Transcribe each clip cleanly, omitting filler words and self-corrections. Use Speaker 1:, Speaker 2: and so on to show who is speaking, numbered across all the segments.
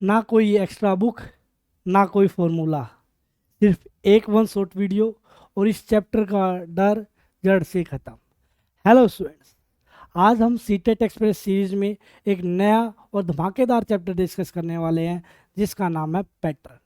Speaker 1: ना कोई extra book, ना कोई फॉर्मूला, सिर्फ एक वन शॉट वीडियो और इस चैप्टर का डर जड़ से खत्म। हेलो स्टूडेंट्स, आज हम सीटेट एक्सप्रेस सीरीज में एक नया और धमाकेदार चैप्टर डिस्कस करने वाले हैं जिसका नाम है पैटर्न।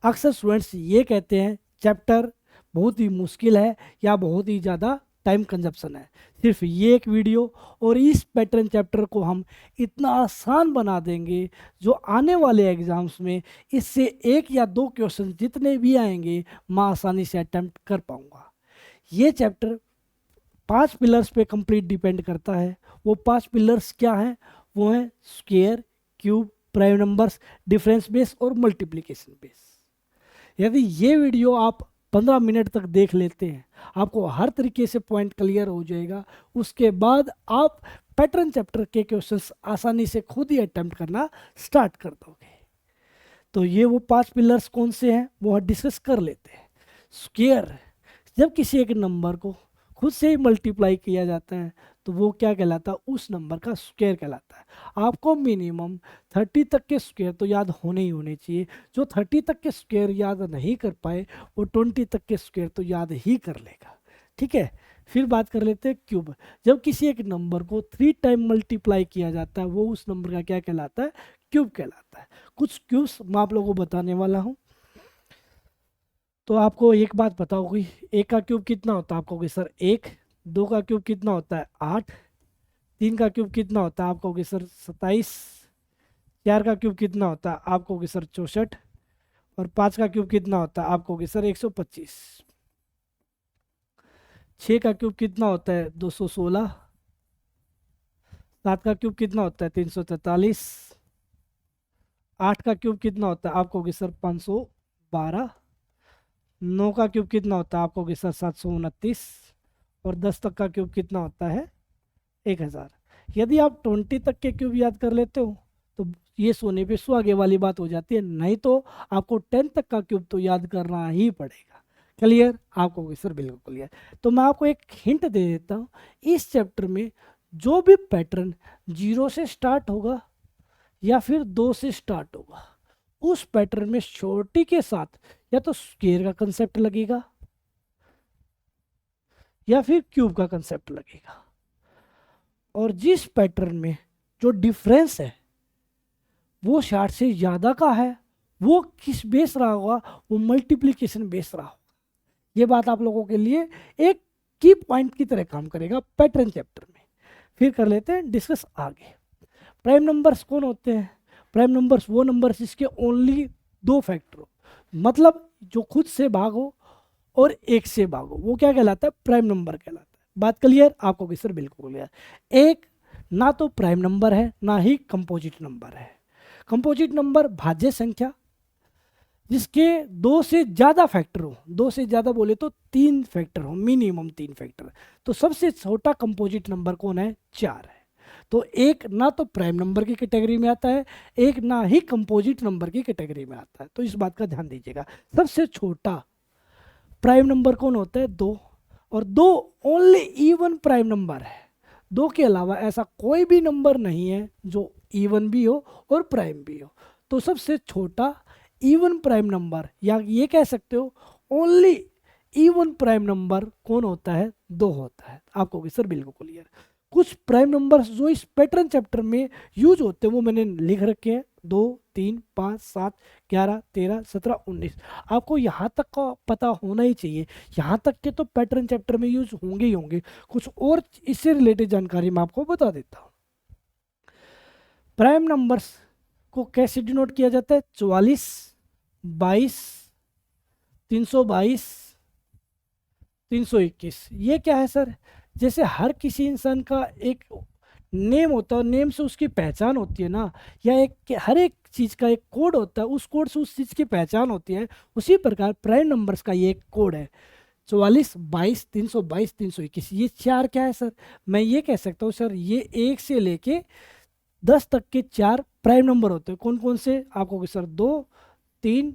Speaker 1: अक्सर स्टूडेंट्स ये कहते हैं चैप्टर बहुत ही मुश्किल है या बहुत ही ज़्यादा टाइम कंजप्शन है। सिर्फ ये एक वीडियो और इस पैटर्न चैप्टर को हम इतना आसान बना देंगे जो आने वाले एग्जाम्स में इससे एक या दो क्वेश्चन जितने भी आएंगे मैं आसानी से अटेम्प्ट कर पाऊंगा। ये चैप्टर 5 पिलर्स पे कंप्लीट डिपेंड करता है। वो 5 पिलर्स क्या हैं? वो हैं square, cube, prime numbers, difference base और मल्टीप्लिकेशन बेस। यदि ये वीडियो आप 15 मिनट तक देख लेते हैं, आपको हर तरीके से पॉइंट क्लियर हो जाएगा। उसके बाद आप पैटर्न चैप्टर के क्वेश्चंस आसानी से खुद ही अटेम्प्ट करना स्टार्ट कर दोगे। तो ये वो 5 पिलर्स कौन से हैं वो हम डिस्कस कर लेते हैं। स्क्वायर, जब किसी एक नंबर को खुद से ही मल्टीप्लाई किया जाता है तो वो क्या कहलाता है? उस नंबर का स्क्वायर कहलाता है। आपको मिनिमम 30 तक के स्क्वायर तो याद होने ही होने चाहिए। जो 30 तक के स्क्वायर याद नहीं कर पाए वो 20 तक के स्क्वायर तो याद ही कर लेगा। ठीक है, फिर बात कर लेते हैं क्यूब। जब किसी एक नंबर को 3 टाइम मल्टीप्लाई किया जाता है वो उस नंबर का क्या कहलाता है? क्यूब कहलाता है। कुछ क्यूब्स मैं आप लोगों को बताने वाला हूँ। तो आपको एक बात पता होगी, एक का क्यूब कितना होता है? आप कहोगे सर एक। दो का क्यूब कितना होता है? 8। तीन का क्यूब कितना होता है? आप कहोगे सर 27। चार का क्यूब कितना होता है? आप कहोगे सर 64। और 5 का क्यूब कितना होता है? आप कहोगे सर 125। 6 का क्यूब कितना होता है? 216। 7 का क्यूब कितना होता है? 343। 8 का क्यूब कितना होता है? आप कहोगे सर 512। 9 का क्यूब कितना होता है? आप कहोगे सर 729। और 10 तक का क्यूब कितना होता है? 1000। यदि आप 20 तक के क्यूब याद कर लेते हो तो ये सोने पे सुहागे वाली बात हो जाती है। नहीं तो आपको 10 तक का क्यूब तो याद करना ही पड़ेगा। क्लियर? आपको कहोगे सर बिल्कुल क्लियर। तो मैं आपको एक हिंट दे देता हूँ। इस चैप्टर में जो भी पैटर्न 0 से स्टार्ट होगा या फिर 2 से स्टार्ट होगा उस पैटर्न में शॉर्टी के साथ या तो स्क्वायर का कंसेप्ट लगेगा या फिर क्यूब का कंसेप्ट लगेगा। और जिस पैटर्न में जो डिफरेंस है वो 60 से ज़्यादा का है वो किस बेस रहा होगा? वो मल्टीप्लिकेशन बेस रहा होगा। ये बात आप लोगों के लिए एक की पॉइंट की तरह काम करेगा पैटर्न चैप्टर में। फिर कर लेते हैं डिस्कस आगे। प्राइम नंबर्स कौन होते हैं? प्राइम नंबर्स वो नंबर्स जिसके ओनली 2 फैक्टर हो, मतलब जो खुद से भागो और एक से भागो, वो क्या कहलाता है? प्राइम नंबर कहलाता है। बात क्लियर? आपको कि सर बिल्कुल क्लियर। एक ना तो प्राइम नंबर है ना ही कंपोजिट नंबर है। कंपोजिट नंबर भाज्य संख्या जिसके 2 से ज़्यादा फैक्टर हो, 2 से ज़्यादा बोले तो 3 फैक्टर हो, मिनिमम 3 फैक्टर। तो सबसे छोटा कंपोजिट नंबर कौन है? 4 है। तो एक ना तो प्राइम नंबर की कैटेगरी में आता है, एक ना ही कंपोजिट नंबर की कैटेगरी में आता है। तो इस बात का ध्यान दीजिएगा। सबसे छोटा प्राइम नंबर कौन होता है? 2। और 2 ओनली इवन प्राइम नंबर है। 2 के अलावा ऐसा कोई भी नंबर नहीं है जो इवन भी हो और प्राइम भी हो। तो सबसे छोटा इवन प्राइम नंबर या ये कह सकते हो ओनली इवन प्राइम नंबर कौन होता है? 2 होता है। आपको कि सर बिल्कुल क्लियर। कुछ प्राइम नंबर्स जो इस पैटर्न चैप्टर में यूज होते हैं वो मैंने लिख रखे हैं। 2, 3, 5, 7, 11, 13, 17, 19। आपको यहाँ तक का पता होना ही चाहिए। यहाँ तक के तो पैटर्न चैप्टर में यूज होंगे ही होंगे। कुछ और इससे रिलेटेड जानकारी मैं आपको बता देता हूँ। प्राइम नंबर्स को कैसे डिनोट किया जाता है? 44, 22, 322, 321। ये क्या है सर? जैसे हर किसी इंसान का एक नेम होता है, नेम से उसकी पहचान होती है ना, या एक हर एक चीज़ का एक कोड होता है, उस कोड से उस चीज़ की पहचान होती है। उसी प्रकार प्राइम नंबर्स का ये एक कोड है। 44, 22, 322, 321। ये 4 क्या है सर? मैं ये कह सकता हूँ सर ये 1 से लेके 10 तक के 4 प्राइम नंबर होते हैं। कौन कौन से? आपको सर 2, 3,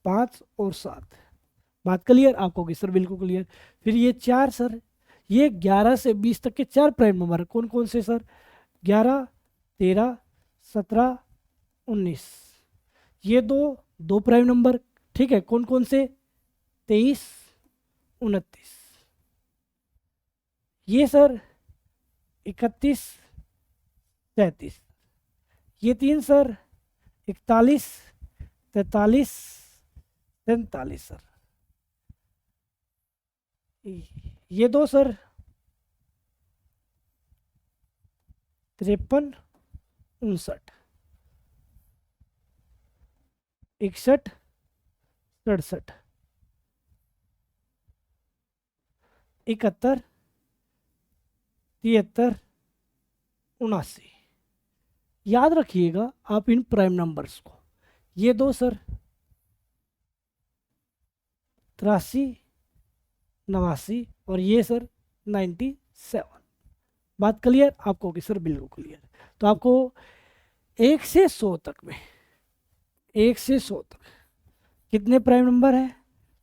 Speaker 1: 5 और 7। बात क्लियर? आपको सर बिल्कुल क्लियर। फिर ये 4 सर, ये 11 से 20 तक के 4 प्राइम नंबर कौन कौन से सर? 11, 13, 17, 19। ये दो प्राइम नंबर, ठीक है, कौन कौन से? 23, 29। ये सर 31, 33। ये 3 सर 41, 43, 43 सर। ये 2 सर 53, 59, 61, 67, 71, 73, 79। याद रखिएगा आप इन प्राइम नंबर्स को। ये 2 सर 83, 89 और ये सर 97। बात क्लियर आपको कि सर बिल्कुल क्लियर। तो आपको 1 से 100 तक में, 1 से 100 तक कितने प्राइम नंबर है?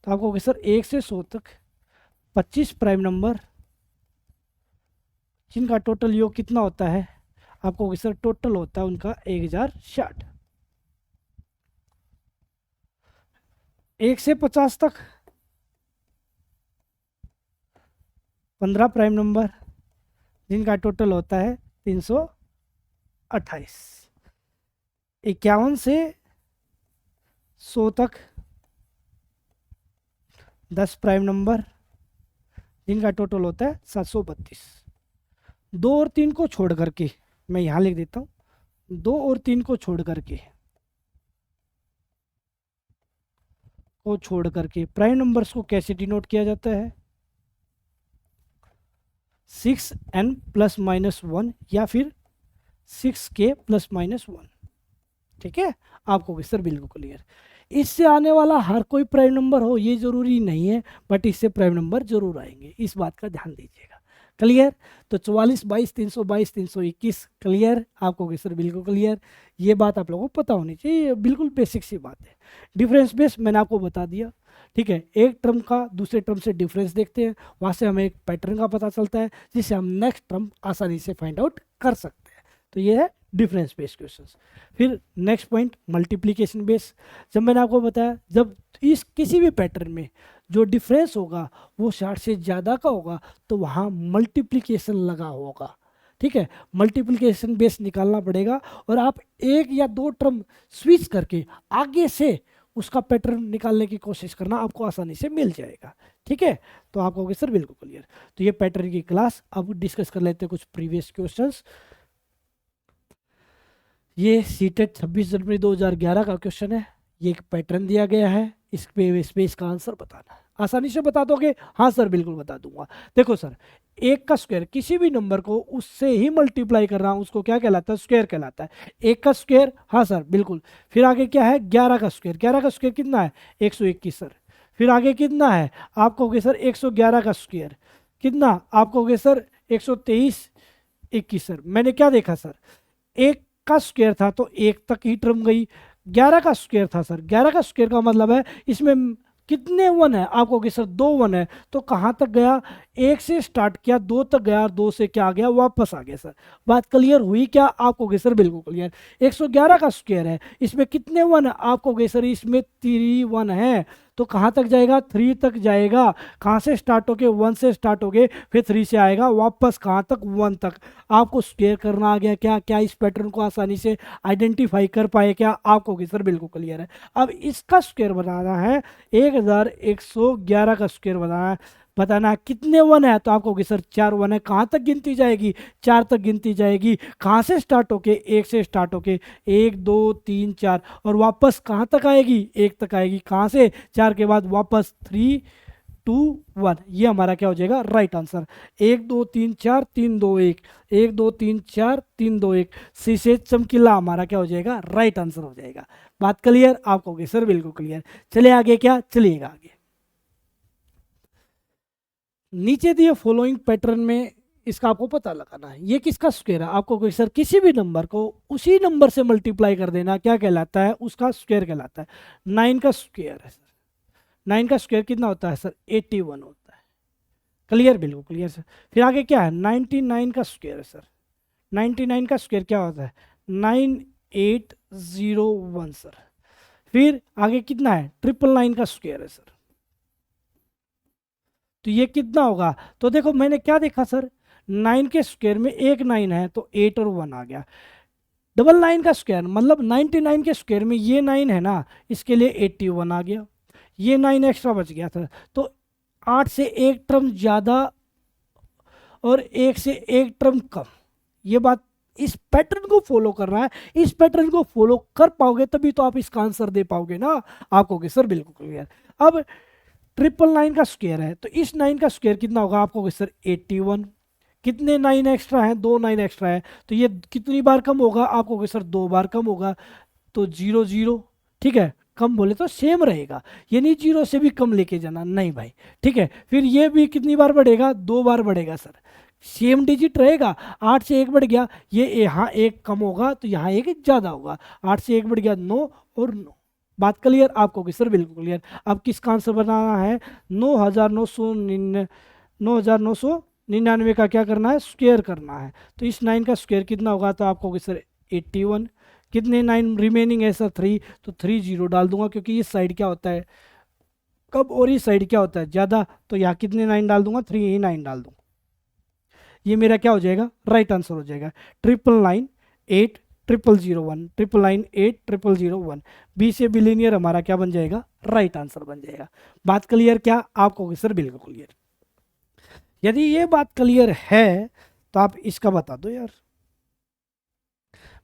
Speaker 1: तो आपको कि सर 1 से 100 तक 25 प्राइम नंबर, जिनका टोटल योग कितना होता है? आपको कि सर टोटल होता है उनका 1060। 1 से 50 तक 15 प्राइम नंबर, जिनका टोटल होता है 328। 51 से 100 तक 10 प्राइम नंबर, जिनका टोटल होता है 732। 2 और 3 को छोड़ करके, मैं यहाँ लिख देता हूँ, 2 और 3 को छोड़ करके प्राइम नंबर्स को कैसे डिनोट किया जाता है? 6n प्लस माइनस 1 या फिर 6k प्लस माइनस 1। ठीक है, आपको सर बिल्कुल क्लियर। इससे आने वाला हर कोई प्राइम नंबर हो ये जरूरी नहीं है, बट इससे प्राइम नंबर जरूर आएंगे, इस बात का ध्यान दीजिएगा। क्लियर? तो 44, 22, 322, 321 क्लियर आपको सर बिल्कुल क्लियर। ये बात आप लोगों को पता होनी चाहिए, बिल्कुल बेसिक सी बात है। डिफरेंस बेस मैंने आपको बता दिया, ठीक है। एक टर्म का दूसरे टर्म से डिफरेंस देखते हैं, वहाँ से हमें एक पैटर्न का पता चलता है, जिससे हम नेक्स्ट टर्म आसानी से फाइंड आउट कर सकते हैं। तो ये है डिफरेंस बेस्ड क्वेश्चंस। फिर नेक्स्ट पॉइंट मल्टीप्लिकेशन बेस। जब मैंने आपको बताया, जब इस किसी भी पैटर्न में जो डिफरेंस होगा वो 60 से ज़्यादा का होगा तो वहाँ मल्टीप्लिकेशन लगा होगा। ठीक है, मल्टीप्लिकेशन बेस निकालना पड़ेगा और आप 1 या 2 टर्म स्विच करके आगे से उसका पैटर्न निकालने की कोशिश करना, आपको आसानी से मिल जाएगा। ठीक है, तो आपको होगा सर बिल्कुल क्लियर। तो ये पैटर्न की क्लास, अब डिस्कस कर लेते हैं कुछ प्रीवियस क्वेश्चंस। ये सीटेट 26 जनवरी 2011 का क्वेश्चन है। ये एक पैटर्न दिया गया है, इस पे इसका आंसर बताना है। आसानी से बता दोगे? हाँ सर बिल्कुल बता दूंगा। देखो सर, 1 का स्क्वायर, किसी भी नंबर को उससे ही मल्टीप्लाई कर रहा हूँ, उसको क्या कहलाता है? स्क्वायर कहलाता है। 1 का स्क्वायर, हाँ सर बिल्कुल। फिर आगे क्या है? 11 का स्क्वायर। 11 का स्क्वायर कितना है? 121 सर। फिर आगे कितना है? आप कहोगे सर 111 का स्क्वायर कितना? आप कहोगे सर 123, 21 सर। मैंने क्या देखा सर, 1 का स्क्वायर था तो 1 तक ही टर्म गई। 11 का स्क्वायर था सर, 11 का स्क्वायर का मतलब है इसमें कितने 1 है? आपको कि सर 2 1 है, तो कहाँ तक गया? 1 से स्टार्ट किया, 2 तक गया और 2 से क्या आ गया? वापस आ गया सर। बात क्लियर हुई क्या? आपको कि सर बिल्कुल क्लियर। 111 का स्क्वायर है, इसमें कितने 1 है? आपको कि सर इसमें 3 1 है, तो कहाँ तक जाएगा? 3 तक जाएगा। कहाँ से स्टार्ट होके? 1 से स्टार्ट होके फिर 3 से आएगा वापस कहाँ तक? 1 तक। आपको स्क्वायर करना आ गया क्या? क्या इस पैटर्न को आसानी से आइडेंटिफाई कर पाए क्या? आपको कि सर बिल्कुल क्लियर है। अब इसका स्क्वायर बनाना है, 1111 का स्क्वायर बनाना है, बताना है कितने 1 है? तो आपको कि सर 4 1 है। कहाँ तक गिनती जाएगी? 4 तक गिनती जाएगी। कहाँ से स्टार्ट होके? 1 से स्टार्ट होके 1 2 3 4 और वापस कहाँ तक आएगी? 1 तक आएगी। कहाँ से? 4 के बाद वापस 3 2 1। ये हमारा क्या हो जाएगा? Right answer. 1 2 3 4 3 2 1, 1 2 3 4 3 2 1, सी से चमकीला हमारा क्या हो जाएगा? राइट आंसर हो जाएगा। बात क्लियर आपको कि सर बिल्कुल क्लियर। चले आगे, क्या चलिएगा आगे। नीचे दिए फॉलोइंग पैटर्न में इसका आपको पता लगाना है, ये किसका स्क्वायर है? आपको कोई सर किसी भी नंबर को उसी नंबर से मल्टीप्लाई कर देना, क्या कहलाता है? उसका स्क्वायर कहलाता है। 9 का स्क्वायर है सर, 9 का स्क्वायर कितना होता है सर? 81 होता है। क्लियर? बिल्कुल क्लियर सर। फिर आगे क्या है? 99 का स्क्वायर है सर। 99 का स्क्वायर क्या होता है? 9 801 सर। फिर आगे कितना है, 999 का स्क्वायर है सर, तो ये कितना होगा। तो देखो मैंने क्या देखा सर, 9 के स्क्वायर में एक 9 है तो 8 और 1 आ गया। 99 का स्क्वायर मतलब 99 के स्क्वायर में ये 9 है ना, इसके लिए 81 आ गया, ये 9 एक्स्ट्रा बच गया था। तो 8 से एक टर्म ज़्यादा और 1 से एक टर्म कम, ये बात, इस पैटर्न को फॉलो कर रहा है। इस पैटर्न को फॉलो कर पाओगे तभी तो आप इसका आंसर दे पाओगे ना। आप कहोगे सर बिल्कुल क्लियर। अब 999 का स्क्वायर है तो इस 9 का स्क्वायर कितना होगा, आप कहोगे सर 81। कितने 9 एक्स्ट्रा हैं, 2 9 एक्स्ट्रा है, तो ये कितनी बार कम होगा, आप कहोगे सर 2 बार कम होगा, तो 0 0। ठीक है, कम बोले तो सेम रहेगा, ये नहीं 0 से भी कम लेके जाना, नहीं भाई। ठीक है, फिर ये भी कितनी बार बढ़ेगा, 2 बार बढ़ेगा सर, सेम डिजिट रहेगा। 8 से 1 बढ़ गया, ये यहाँ एक कम होगा तो यहाँ एक ज़्यादा होगा, 8 से 1 बढ़ गया 9 और 9। बात क्लियर, आपको कि सर बिल्कुल क्लियर। अब किसका आंसर बनाना है, 9,999 का क्या करना है, स्क्वायर करना है। तो इस 9 का स्क्वायर कितना होगा, तो आपको कि सर 81। कितने 9 रिमेनिंग है सर, 3, तो 3 0 डाल दूंगा क्योंकि इस साइड क्या होता है कब और इस साइड क्या होता है ज़्यादा, तो यहाँ कितने 9 डाल दूंगा, 3 ही 9 डाल दूंगा, ये मेरा क्या हो जाएगा, राइट आंसर हो जाएगा। 999 8 0001, 999 8 0001, बी से बिलीनियर हमारा क्या बन जाएगा, राइट आंसर बन जाएगा। बात क्लियर क्या, आपको सर बिल्कुल क्लियर। यदि ये बात क्लियर है तो आप इसका बता दो यार।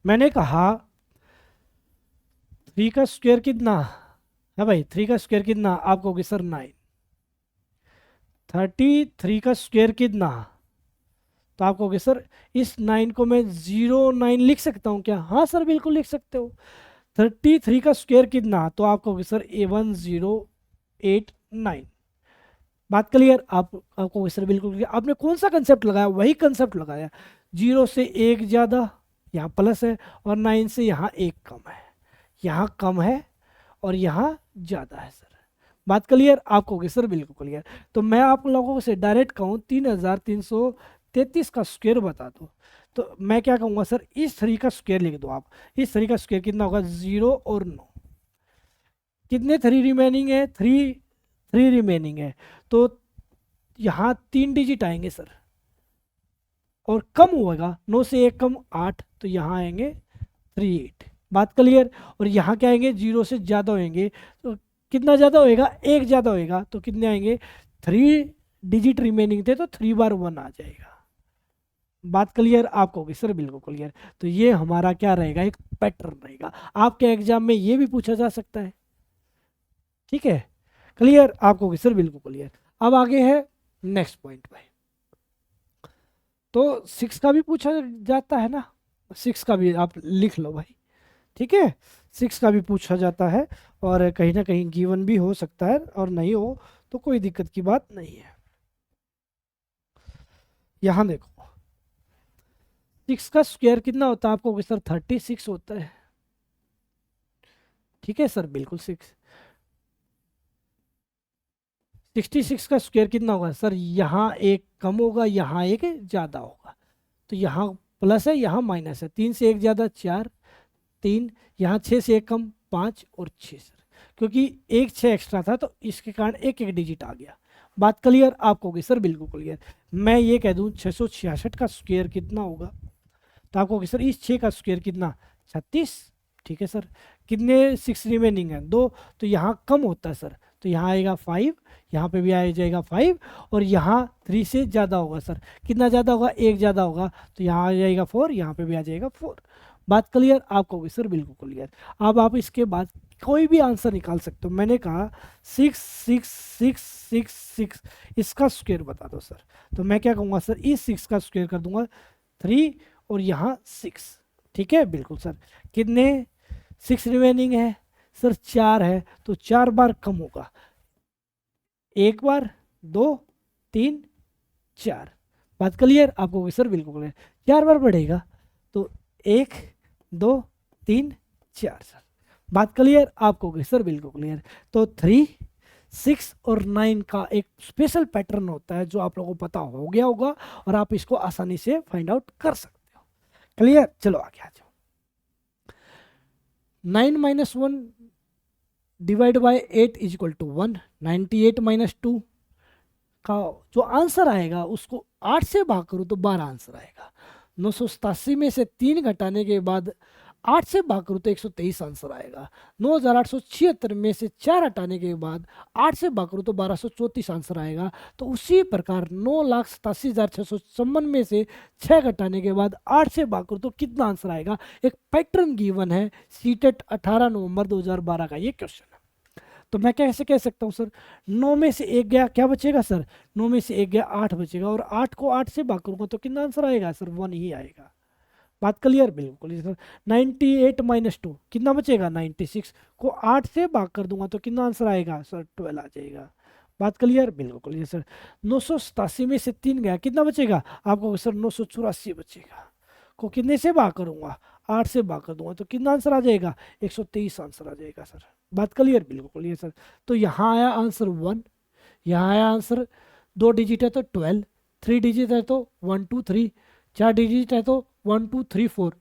Speaker 1: मैंने कहा 3 का स्क्वायर कितना है भाई, 3 का स्क्वायर कितना, आप कहोगे सर 9। 33 का स्क्वायर कितना, तो आप कहोगे सर इस 9 को मैं 09 लिख सकता हूँ क्या, हाँ सर बिल्कुल लिख सकते हो। 33 का स्क्वायर कितना, तो आप कहोगे सर 1089। बात क्लियर, आपको सर बिल्कुल क्लियर। आपने कौन सा कंसेप्ट लगाया, वही कंसेप्ट लगाया, 0 से 1 ज़्यादा यहाँ प्लस है और 9 से यहाँ 1 कम है, यहाँ कम है और यहाँ ज़्यादा है सर। बात क्लियर, आपको होगी सर बिल्कुल क्लियर। तो मैं आप लोगों से डायरेक्ट कहूँ 3333 का स्क्वायर बता दो, तो मैं क्या कहूँगा सर, इस 3 का स्क्वायर लिख दो आप। इस 3 का स्क्वायर कितना होगा, 0 और 9, कितने 3 रिमेनिंग है, 3 रिमेनिंग है, तो यहाँ 3 डिजिट आएंगे सर और कम होगा, 9 से 1 कम 8, तो यहाँ आएंगे 38। बात क्लियर, और यहाँ क्या आएंगे, 0 से ज़्यादा होंगे, तो कितना ज़्यादा होएगा, 1 ज़्यादा होएगा, तो कितने आएंगे, 3 डिजिट रिमेनिंग थे तो 3 बार 1 आ जाएगा। बात क्लियर, आपको होगी सर बिल्कुल क्लियर। तो ये हमारा क्या रहेगा, एक पैटर्न रहेगा, आपके एग्जाम में ये भी पूछा जा सकता है। ठीक है, क्लियर, आपको होगी सर बिल्कुल क्लियर। अब आगे है नेक्स्ट पॉइंट भाई, तो 6 का भी पूछा जाता है ना, 6 का भी आप लिख लो भाई। ठीक है, 6 का भी पूछा जाता है और कहीं ना कहीं गिवन भी हो सकता है और नहीं हो तो कोई दिक्कत की बात नहीं है। यहाँ देखो 6 का स्क्वायर कितना होता है, आपको सर 36 होता है। ठीक है सर बिल्कुल 66 का स्क्वायर कितना होगा सर, यहाँ एक कम होगा यहाँ एक ज़्यादा होगा, तो यहाँ प्लस है यहाँ माइनस है, 3 से 1 ज़्यादा 4, 3, यहाँ 6 से 1 कम 5 और 6 सर, क्योंकि एक 6 एक्स्ट्रा था तो इसके कारण एक एक डिजिट आ गया। बात क्लियर, आपको होगी सर बिल्कुल क्लियर। मैं ये कह दूँ 666 का स्क्वायर कितना होगा, तो आपको होगी सर इस 6 का स्क्वायर कितना, 36। ठीक है सर, कितने 6 रिमेनिंग है 2, तो यहाँ कम होता है सर, तो यहाँ आएगा 5, यहाँ पे भी आ जाएगा 5 और यहाँ 3 से ज़्यादा होगा सर, कितना ज़्यादा होगा, 1 ज़्यादा होगा, तो यहाँ आ जाएगा 4, यहाँ पे भी आ जाएगा 4। बात क्लियर, आपको होगी सर बिल्कुल क्लियर। अब आप इसके बाद कोई भी आंसर निकाल सकते हो। मैंने कहा 6 6 6 6 6 इसका स्क्वायर बता दो सर, तो मैं क्या कहूँगा सर, इस 6 का स्क्वायर कर दूंगा 3 और यहाँ 6। ठीक है बिल्कुल सर, कितने 6 रिमेनिंग है सर, 4 है, तो 4 बार कम होगा, 1 बार 2 3 4। बात क्लियर, आपको सर बिल्कुल क्लियर। 4 बार बढ़ेगा तो 1 2 3 4 सर। बात क्लियर, आपको सर बिल्कुल क्लियर। तो 3 6 और 9 का एक स्पेशल पैटर्न होता है जो आप लोगों को पता हो गया होगा और आप इसको आसानी से फाइंड आउट कर सकते हो। क्लियर, चलो आगे आ जाओ। 9 minus 1 divide by 8 is equal to 1। 98 minus 2 का जो आंसर आएगा उसको 8 से भाग करूँ तो 12 आंसर आएगा। 987 में से 3 घटाने के बाद 8 से भाग करूँ तो 123 आंसर आएगा। 9876 में से 4 हटाने के बाद 8 से भाग करूँ तो 1234 आंसर आएगा। तो उसी प्रकार 9,87,656 में से 6 घटाने के बाद 8 से भाग करूँ तो कितना आंसर आएगा। एक पैटर्न गिवन है सीटेट 18 नवंबर 2012 का ये क्वेश्चन है। तो मैं कैसे कह सकता हूँ सर, 9 में से 1 गया, क्या बचेगा सर, 9 में से 1 गया 8 बचेगा, और 8 को 8 से भाग करूँगा तो कितना आंसर आएगा सर, 1 ही आएगा। बात क्लियर, बिल्कुल सर। 98 माइनस 2 कितना बचेगा, 96 को 8 से भाग कर दूंगा तो कितना आंसर आएगा सर, 12 आ जाएगा। बात क्लियर, बिल्कुल ये सर। 987 में से 3 गया, कितना बचेगा आपको सर, 984 बचेगा, को कितने से भाग करूंगा, 8 से भाग कर दूंगा तो कितना आंसर आ जाएगा, 123 आंसर आ जाएगा सर। बात क्लियर, बिल्कुल ये सर। तो यहाँ आया आंसर 1, यहाँ आया आंसर 2 डिजिट है तो 12, 3 डिजिट है तो 1 2 3, 4 डिजिट है तो 1 2 3 4,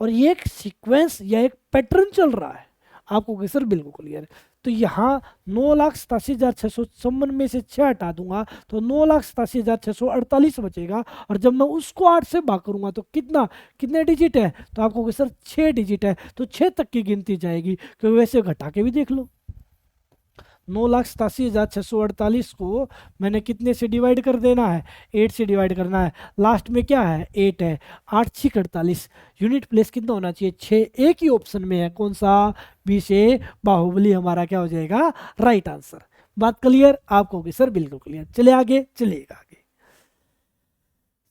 Speaker 1: और ये एक सीक्वेंस या एक पैटर्न चल रहा है आपको सर, बिल्कुल क्लियर है। तो यहाँ 9,87,656 में से 6 हटा दूंगा तो 9,87,648 बचेगा, और जब मैं उसको 8 से भाग करूंगा तो कितने डिजिट है, तो आपको सर 6 डिजिट है, तो 6 तक की गिनती जाएगी। क्योंकि वैसे घटा के भी देख लो, 9,87,648 को मैंने कितने से डिवाइड कर देना है, 8 से डिवाइड करना है। लास्ट में क्या है, 8 है, 8 6 48, यूनिट प्लेस कितना होना चाहिए, 6। एक ही ऑप्शन में है, कौन सा, बी से बाहुबली हमारा क्या हो जाएगा, राइट आंसर। बात क्लियर आपको होगी सर, बिल्कुल क्लियर। चले आगे, चलिएगा आगे।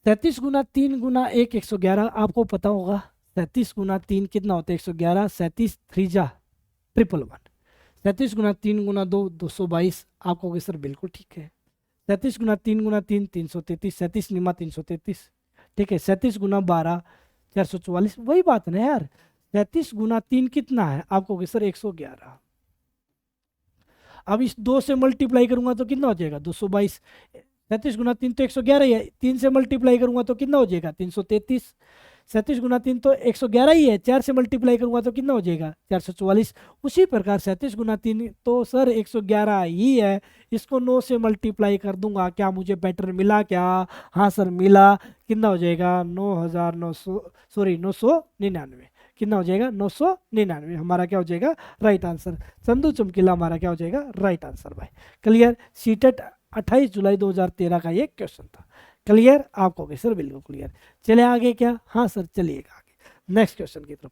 Speaker 1: 37 गुना 3 गुना 1 111, आपको पता होगा 37 गुना 3 कितना होता है, 111, 37 3 जा 111, 37 गुना 3 गुना 2 222, आपको होगी सर, बिल्कुल ठीक है। 37 गुना 3 गुना 3 333, 37 निमा 333, ठीक है। 37 गुना 12 444, वही बात ना यार। 37 गुना 3 कितना है, आपको होगी सर 111। अब इस 2 से मल्टीप्लाई करूंगा तो कितना हो जाएगा, 222। 37 गुना 3 तो 111 ही है, 3 से मल्टीप्लाई करूंगा तो कितना हो जाएगा, 333। 37 गुना 3 तो 111 ही है, 4 से मल्टीप्लाई करूंगा तो कितना हो जाएगा, 444। उसी प्रकार 37 गुना 3 तो सर 111 ही है, इसको 9 से मल्टीप्लाई कर दूंगा, क्या मुझे पैटर्न मिला क्या, हाँ सर मिला। कितना हो जाएगा, 999, कितना हो जाएगा, 999 हमारा क्या हो जाएगा, राइट आंसर। संधू चमकीला हमारा क्या हो जाएगा, राइट आंसर भाई। क्लियर, सीटेट 28 जुलाई 2013 का ये क्वेश्चन था। क्लियर आपको होगी सर, बिल्कुल क्लियर। चले आगे क्या, हाँ सर चलिएगा आगे नेक्स्ट क्वेश्चन की तरफ।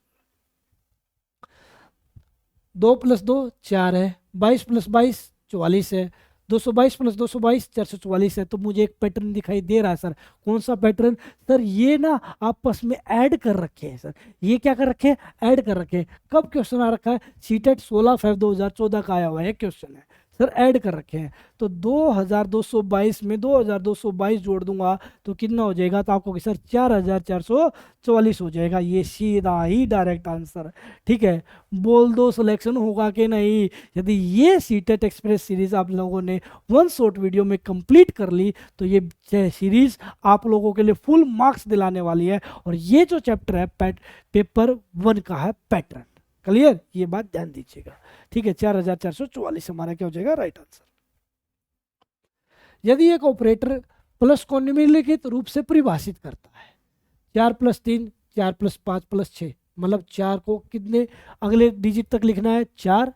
Speaker 1: 2 + 2 4 है, 22 + 22 44 है, 222 + 222 444 है। तो मुझे एक पैटर्न दिखाई दे रहा है सर, कौन सा पैटर्न सर, ये ना आपस में ऐड कर रखे हैं सर, ये क्या कर रखे हैं, ऐड कर रखे हैं। कब क्वेश्चन आ रखा है, सीटेट 16 फरवरी 2014 का आया हुआ है क्वेश्चन है सर, ऐड कर रखे हैं। तो 2222 में 2222 जोड़ दूंगा तो कितना हो जाएगा, तो आपको सर 4444 हो जाएगा। ये सीधा ही डायरेक्ट आंसर, ठीक है। बोल दो सिलेक्शन होगा कि नहीं। यदि ये सीटेट एक्सप्रेस सीरीज आप लोगों ने वन शॉट वीडियो में कंप्लीट कर ली तो ये सीरीज आप लोगों के लिए फुल मार्क्स दिलाने वाली है। और ये जो चैप्टर है पेपर 1 का है पैटर्न। क्लियर, ये बात ध्यान दीजिएगा, ठीक है। 4444 हमारा क्या हो जाएगा, राइट आंसर। यदि एक ऑपरेटर प्लस को निम्नलिखित रूप से परिभाषित करता है, 4 + 3 4 + 5 + 6, मतलब 4 को कितने अगले डिजिट तक लिखना है, 4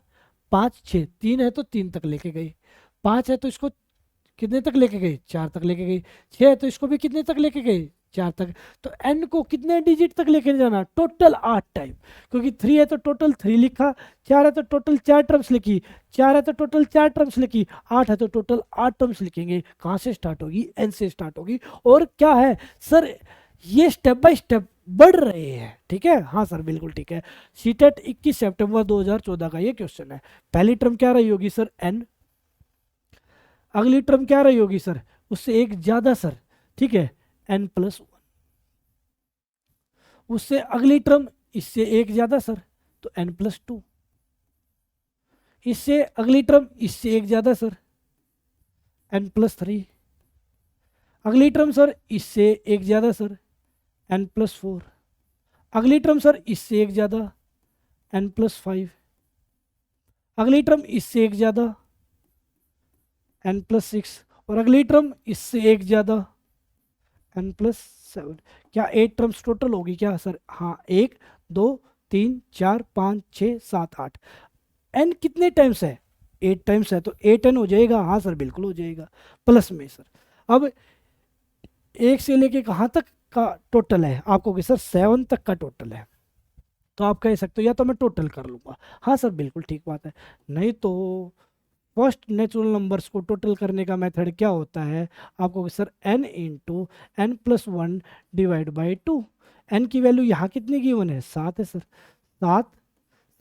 Speaker 1: 5 6, 3 है तो 3 तक लेके गई, 5 है तो इसको कितने तक लेके गई, 4 तक लेके गई, 6 है तो इसको भी कितने तक लेके गई, 4 तक। तो n को कितने डिजिट तक लेके जाना, टोटल 8 टाइम, क्योंकि 3 है तो टोटल 3 लिखा, 4 है तो टोटल 4 टर्म्स लिखी, 4 है तो टोटल 4 टर्म्स लिखी, 8 है तो टोटल 8 टर्म्स लिखेंगे। कहाँ से स्टार्ट होगी, n से स्टार्ट होगी। और क्या है सर, ये स्टेप बाय स्टेप बढ़ रहे हैं, ठीक है। हाँ सर बिल्कुल ठीक है। सीटेट 21 सितंबर 2014 का ये क्वेश्चन है। पहली टर्म क्या रही होगी सर, n, अगली टर्म क्या रही होगी सर, उससे एक ज्यादा सर, ठीक है, n+1, उससे अगली टर्म इससे एक ज्यादा सर तो n+2, इससे अगली टर्म इससे एक ज्यादा सर n+3, अगली टर्म सर इससे एक ज्यादा सर n+4, अगली टर्म सर इससे एक ज्यादा n+5, अगली टर्म इससे एक ज़्यादा n+6, और अगली टर्म इससे एक ज़्यादा n+7। क्या 8 टर्म्स टोटल होगी क्या सर? हाँ, 1 2 3 4 5 6 7 8। n कितने टाइम्स है? 8 टाइम्स है, तो 8n हो जाएगा। हाँ सर, बिल्कुल हो जाएगा, प्लस में सर। अब एक से लेके कहाँ तक का टोटल है? आपको कि सर 7 तक का टोटल है, तो आप कह सकते हो या तो मैं टोटल कर लूँगा। हाँ सर, बिल्कुल ठीक बात है। नहीं तो फर्स्ट नेचुरल नंबर्स को टोटल करने का मेथड क्या होता है? आपको कि sir n × n+1 divide by 2। n की वैल्यू यहाँ कितनी गिवन है? 7 है सर। 7,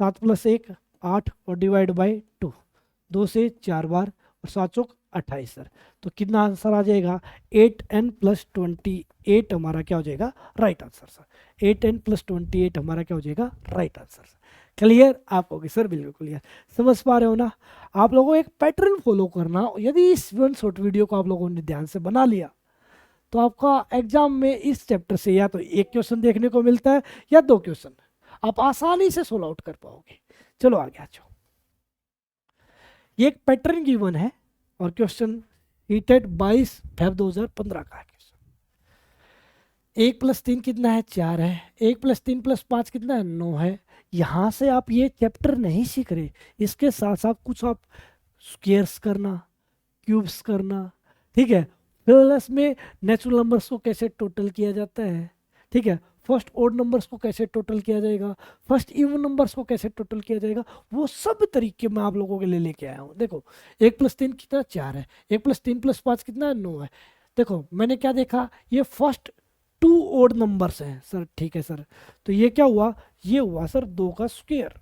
Speaker 1: 7 + 1 8, और डिवाइड बाई 2, 2 से 4 बार, और 7 चौक 28 सर। तो कितना आंसर आ जाएगा? 8n + 28 हमारा क्या हो जाएगा? Right answer sir. 8n + 28 हमारा क्या हो जाएगा? Right answer sir. क्लियर? आप होगी सर, बिल्कुल क्लियर। समझ पा रहे हो ना? आप लोगों को एक पैटर्न फॉलो करना। यदि इस वन शॉर्ट वीडियो को आप लोगों ने ध्यान से बना लिया, तो आपका एग्जाम में इस चैप्टर से या तो एक क्वेश्चन देखने को मिलता है या दो क्वेश्चन, आप आसानी से सोल्व आउट कर पाओगे। चलो आगे आ जाओ। ये एक पैटर्न गिवन है और क्वेश्चन हीटेड 22 Feb 2015 का है क्वेश्चन। 1 + 3 कितना है? 4 है। 1 + 3 + 5 कितना है? 9 है। यहाँ से आप ये चैप्टर नहीं सीख रहे, इसके साथ साथ कुछ आप स्क्वेयर्स करना, क्यूब्स करना, ठीक है, प्लस में नेचुरल नंबर्स को कैसे टोटल किया जाता है, ठीक है, फर्स्ट ओड नंबर्स को कैसे टोटल किया जाएगा, फर्स्ट इवन नंबर्स को कैसे टोटल किया जाएगा, वो सब तरीके मैं आप लोगों के लिए लेके आया हूँ। देखो, 1 + 3 कितना? 4 है। 1 + 3 + 5 कितना है? 9 है। देखो मैंने क्या देखा, ये फर्स्ट 2 ओड नंबर्स हैं सर, ठीक है सर। तो ये क्या हुआ? ये हुआ सर 2 का स्क्वायर।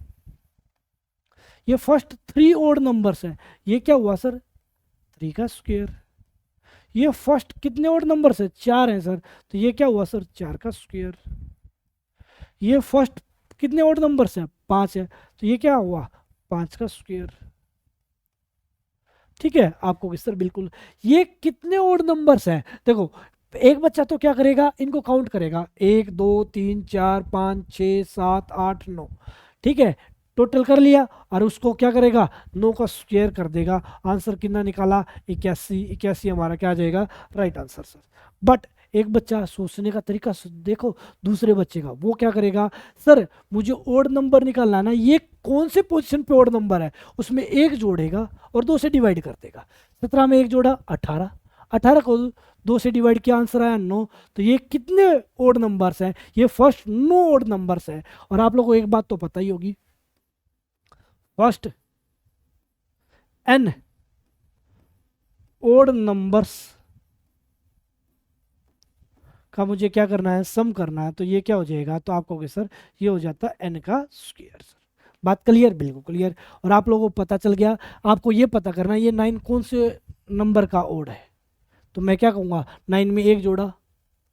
Speaker 1: ये फर्स्ट 3 ओड नंबर्स हैं, ये क्या हुआ सर? 3 का स्क्वायर। ये फर्स्ट कितने ओड नंबर्स है? 4 हैं सर, तो ये क्या हुआ सर? 4 का स्क्वायर। ये फर्स्ट कितने ओड नंबर्स हैं? 5 है, तो ये क्या हुआ? 5 का स्क्वायर। ठीक है, आपको किस तरह? बिल्कुल। ये कितने ओड नंबर्स हैं? देखो, एक बच्चा तो क्या करेगा, इनको काउंट करेगा, 1 2 3 4 5 6 7 8 9, ठीक है, टोटल कर लिया, और उसको क्या करेगा? 9 का स्क्वायर कर देगा। आंसर कितना निकाला? 81। 81 हमारा क्या आ जाएगा? Right answer sir. बट एक बच्चा सोचने का तरीका देखो दूसरे बच्चे का, वो क्या करेगा? सर मुझे ओड नंबर निकालना है ना, ये कौन से पोजीशन पे ओड नंबर है, उसमें एक जोड़ेगा और 2 से डिवाइड कर देगा। 17 में एक जोड़ा 18, 18 को 2 से डिवाइड किया, आंसर आया 9। तो ये कितने ओड नंबर्स हैं? ये फर्स्ट 9 ओड नंबर्स हैं। और आप लोगों को एक बात तो पता ही होगी, फर्स्ट n ओड नंबर्स का मुझे क्या करना है? सम करना है। तो ये क्या हो जाएगा? तो आपको कहोगे सर ये हो जाता है n का स्क्वायर सर। बात क्लियर? बिल्कुल क्लियर। और आप लोगों को पता चल गया। आपको ये पता करना है ये 9 कौन से नंबर का ओड है। तो मैं क्या कहूँगा, 9 में एक जोड़ा,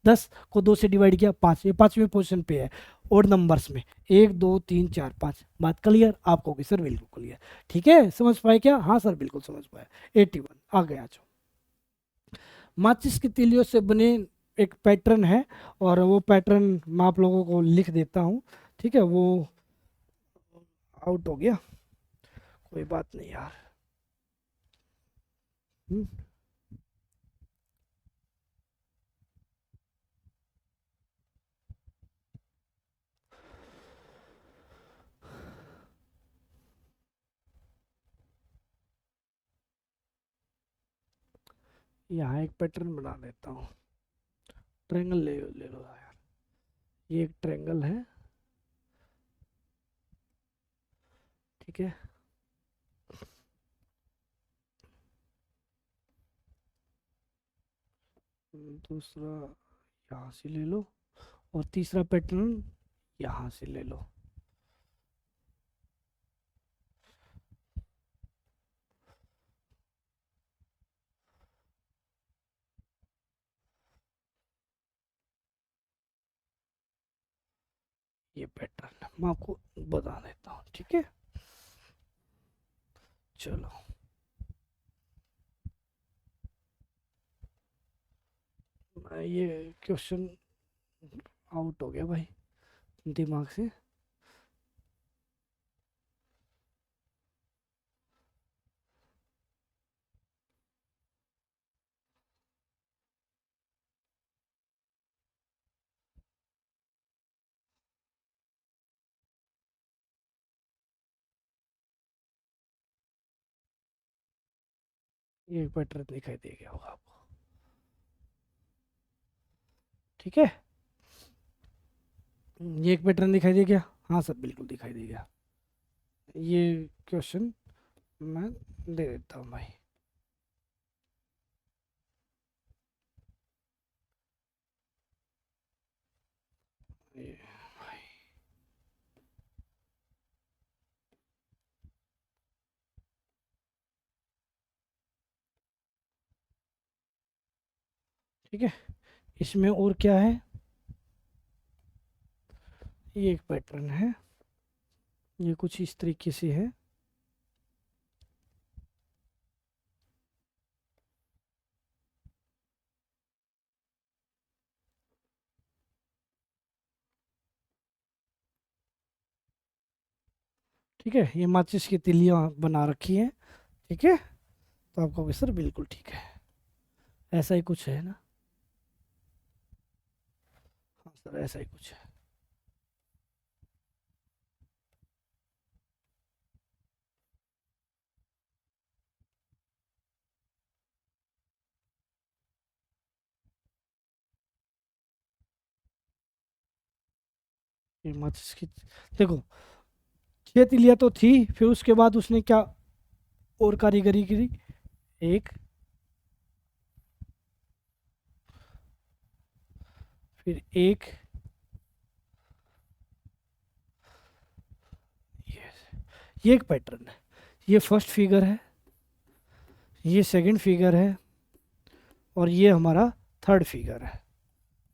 Speaker 1: 10 को 2 से डिवाइड किया, 5, ये 5वें पोजीशन पे है ओड नंबर्स में। 1 2 3 4 5। बात क्लियर? आपको होगी सर, बिल्कुल क्लियर। ठीक है, समझ पाए क्या? हाँ सर, बिल्कुल समझ पाए। 81 आ गया। आ जाओ। माचिस की तीलियों से बने एक पैटर्न है, और वो पैटर्न मैं आप लोगों को लिख देता हूँ। ठीक है, वो आउट हो गया, कोई बात नहीं यार। हम्म, यहाँ एक पैटर्न बना देता हूँ। ट्रायंगल ले ले लो यार, ये एक ट्रायंगल है, ठीक है। दूसरा यहाँ से ले लो, और तीसरा पैटर्न यहाँ से ले लो। ये पैटर्न मैं आपको बता देता हूँ, ठीक है। चलो, ये क्वेश्चन आउट हो गया भाई दिमाग से। ये एक पैटर्न दिखाई दे गया होगा आपको, ठीक है। ये एक पैटर्न दिखाई दे गया, हाँ सर बिल्कुल दिखाई दे गया। ये क्वेश्चन मैं दे देता हूँ भाई। ये भाई, ठीक है। इसमें और क्या है, ये एक पैटर्न है, ये कुछ इस तरीके से है। ठीक है, ये माचिस की तिलियां बना रखी हैं, ठीक है। तो आप कहोगे सर बिल्कुल ठीक है, ऐसा ही कुछ है ना। हाँ सर ऐसा ही कुछ है। ये माचिस की, देखो 6 तिलियां तो थी, फिर उसके बाद उसने क्या और कारीगरी करी, एक, फिर एक, ये ये एक पैटर्न है। ये फर्स्ट फिगर है, ये सेकंड फिगर है, और ये हमारा थर्ड फिगर है।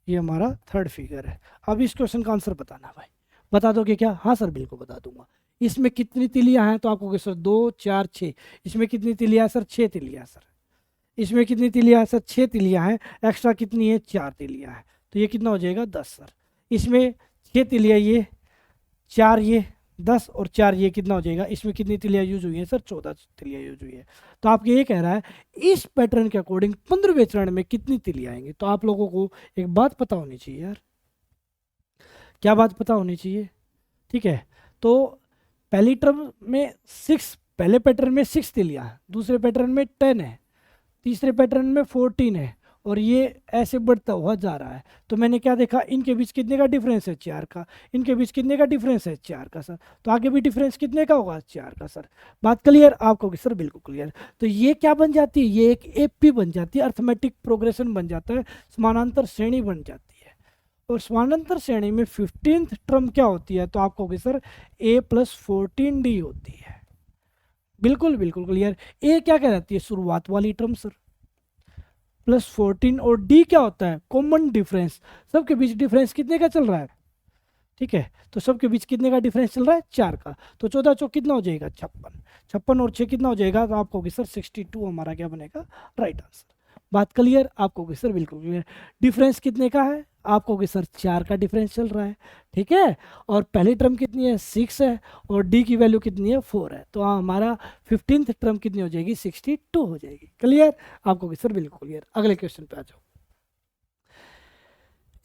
Speaker 1: ये हमारा थर्ड फिगर है। अब इस क्वेश्चन का आंसर बताना भाई, बता दोगे क्या? हाँ सर बिल्कुल बता दूंगा। इसमें कितनी तिलियां हैं? तो आपको कहोगे सर 2 4 6। इसमें कितनी तिलियां हैं सर? 6 तिलियां सर। इसमें कितनी तिलियां हैं सर? 6 तिलियां हैं। एक्स्ट्रा कितनी है? 4 तिलियां हैं। तो ये कितना हो जाएगा? 10 सर। इसमें 6 तिलियां ये, 4 ये, 10 और 4 ये, कितना हो जाएगा? इसमें कितनी तिलियां यूज हुई है सर? 14 तिलियां यूज हुई है। तो आपके ये कह रहा है इस पैटर्न के अकॉर्डिंग 15वें चरण में कितनी तिलियां आएंगी। तो आप लोगों को एक बात पता होनी चाहिए यार। क्या बात पता होनी चाहिए? ठीक है। तो पहली टर्म में 6, पहले पैटर्न में 6 तिलियां है, दूसरे पैटर्न में 10 है, तीसरे पैटर्न में 14 है, और ये ऐसे बढ़ता हुआ जा रहा है। तो मैंने क्या देखा, इनके बीच कितने का डिफरेंस है? 4 का। इनके बीच कितने का डिफरेंस है? 4 का सर। तो आगे भी डिफरेंस कितने का होगा? 4 का सर। बात क्लियर? आप कहोगे सर बिल्कुल क्लियर। तो ये क्या बन जाती है? ये एक एपी बन जाती है, अर्थमेटिक प्रोग्रेशन बन जाता है, समानांतर श्रेणी बन जाती है। और समानांतर श्रेणी में 15th टर्म क्या होती है? तो आप कहोगे सर A+14D होती है। बिल्कुल बिल्कुल क्लियर। ए क्या कहलाती है? शुरुआत वाली टर्म सर, +14, और डी क्या होता है? Common difference. सबके बीच डिफरेंस कितने का चल रहा है? ठीक है, तो सबके बीच कितने का डिफरेंस चल रहा है? 4 का। तो 14 चौक कितना हो जाएगा? 56। 56 और 6 कितना हो जाएगा? तो आपको सर 62 हमारा क्या बनेगा? Right answer. बात क्लियर? आपको सर बिल्कुल क्लियर। डिफरेंस कितने का है? आपको सर 4 का डिफरेंस चल रहा है, ठीक है। और पहली टर्म कितनी है? 6 है, और डी की वैल्यू कितनी है? 4 है। तो हमारा 15th टर्म कितनी हो जाएगी? 62 हो जाएगी। क्लियर? आपको सर बिल्कुल क्लियर। अगले क्वेश्चन पे आ जाओ।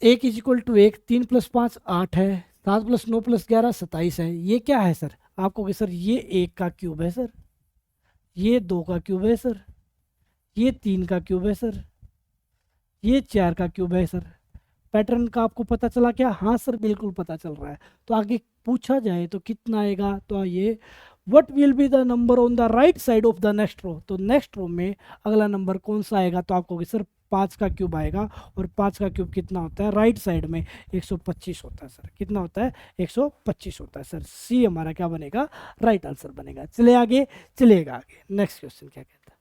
Speaker 1: 1 = 1, 3 + 5 8 है, 7 + 9 + 11 27 है। ये क्या है सर? आपको सर ये 1 का क्यूब है सर, ये 2 का क्यूब है सर, ये 3 का क्यूब है सर, ये 4 का क्यूब है सर। पैटर्न का आपको पता चला क्या? हाँ सर बिल्कुल पता चल रहा है। तो आगे पूछा जाए तो कितना आएगा? तो ये what will be the number on the right side of the next row. तो नेक्स्ट रो में अगला नंबर कौन सा आएगा? तो आपको सर 5 का क्यूब आएगा। और 5 का क्यूब कितना होता है? राइट साइड में 125 होता है सर। कितना होता है? 125 होता है सर। सी हमारा क्या बनेगा? राइट आंसर बनेगा। चले आगे, चलेगा आगे। नेक्स्ट क्वेश्चन क्या कहता है?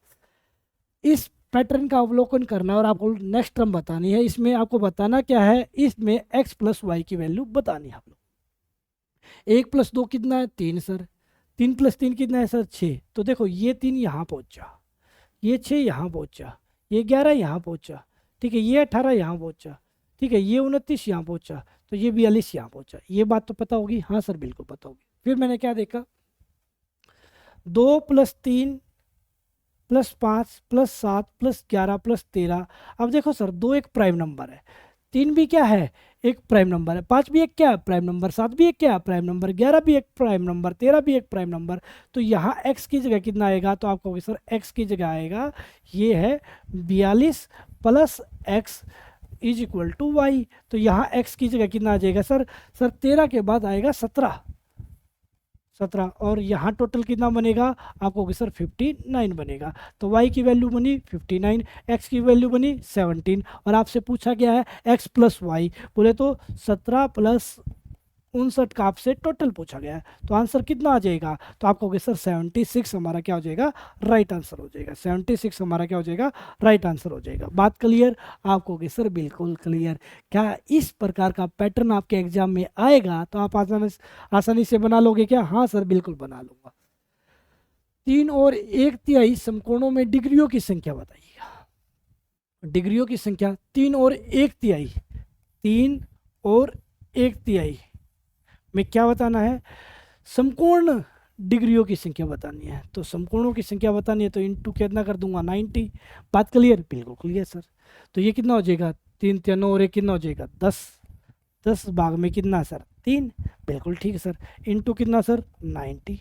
Speaker 1: इस पैटर्न का अवलोकन करना और आपको नेक्स्ट टर्म बतानी है। इसमें आपको बताना क्या है? इसमें x+y की वैल्यू बतानी है आप लोग। 1 + 2 कितना है? 3 सर। 3 + 3 कितना है सर? 6। तो देखो ये 3 यहाँ पहुंचा, ये 6 यहाँ पहुंचा, ये 11 यहाँ पहुंचा, ठीक है, ये 18 यहाँ पहुंचा, ठीक है, ये 29 यहाँ पहुंचा, तो ये 42 यहाँ पहुंचा। ये बात तो पता होगी? हाँ सर बिल्कुल पता होगी। फिर मैंने क्या देखा? 2 + 3 + 5 + 7 + 11 + 13। अब देखो सर 2 एक प्राइम नंबर है, 3 भी क्या है? एक प्राइम नंबर है, 5 भी एक क्या है प्राइम नंबर, 7 भी एक क्या है प्राइम नंबर, 11 भी एक प्राइम नंबर, 13 भी एक प्राइम नंबर। तो यहाँ x की जगह कितना आएगा, तो आप कहोगे सर x की जगह आएगा ये है 42 plus x is equal to y. तो यहाँ x की जगह कितना आ जाएगा सर, 13 के बाद आएगा 17 और यहाँ टोटल कितना बनेगा, आपको सर 59 बनेगा। तो y की वैल्यू बनी 59, x की वैल्यू बनी 17 और आपसे पूछा गया है x प्लस वाई, बोले तो 17 प्लस 59 का आपसे टोटल पूछा गया है। तो आंसर कितना आ जाएगा, तो आप कहोगे सर 76 हमारा क्या हो जाएगा, राइट आंसर हो जाएगा। 76 हमारा क्या हो जाएगा, राइट आंसर हो जाएगा। बात क्लियर, आप कहोगे सर बिल्कुल क्लियर। क्या इस प्रकार का पैटर्न आपके एग्जाम में आएगा तो आप आसानी से बना लोगे क्या, हाँ सर बिल्कुल बना लूंगा। 3 और 1/3 समकोणों में डिग्रियों की संख्या बताइएगा। डिग्रियों की संख्या 3 और 1/3, 3 और 1/3 में क्या बताना है, समकोण डिग्रियों की संख्या बतानी है। तो समकोणों की संख्या बतानी है तो इनटू कितना कर दूंगा 90। बात क्लियर, बिल्कुल क्लियर सर। तो ये कितना हो जाएगा 3 3 और 1 कितना हो जाएगा 10, 10 भाग में कितना सर 3, बिल्कुल ठीक है सर। इनटू कितना सर 90।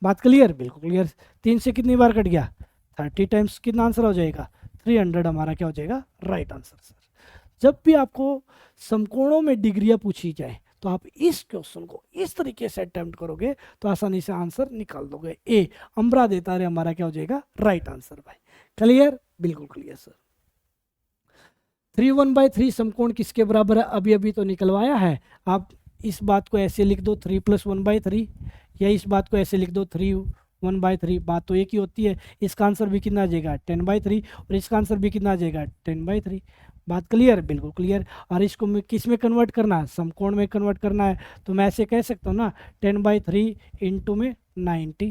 Speaker 1: बात क्लियर, बिल्कुल क्लियर। 3 से कितनी बार कट गया 30 टाइम्स, कितना आंसर हो जाएगा 300 हमारा क्या हो जाएगा, राइट आंसर सर। जब भी आपको समकोणों में डिग्रियां पूछी जाए तो आप इस क्वेश्चन को इस तरीके से अटेम्प्ट करोगे तो आसानी से आंसर निकाल दोगे। ए अमरा देता रहे हमारा क्या हो जाएगा, राइट आंसर भाई। क्लियर, बिल्कुल क्लियर सर। 3 1/3 समकोण किसके बराबर है, अभी अभी तो निकलवाया है। आप इस बात को ऐसे लिख दो 3 + 1/3, या इस बात को ऐसे लिख दो 3 1/3, बात तो एक ही होती है। इसका आंसर भी कितना आ जाएगा 10/3 और इसका आंसर भी कितना आ जाएगा 10/3। बात क्लियर, बिल्कुल क्लियर। और इसको किस में कन्वर्ट करना है, समकोण में कन्वर्ट करना है। तो मैं ऐसे कह सकता हूँ ना 10/3 इंटू में 90,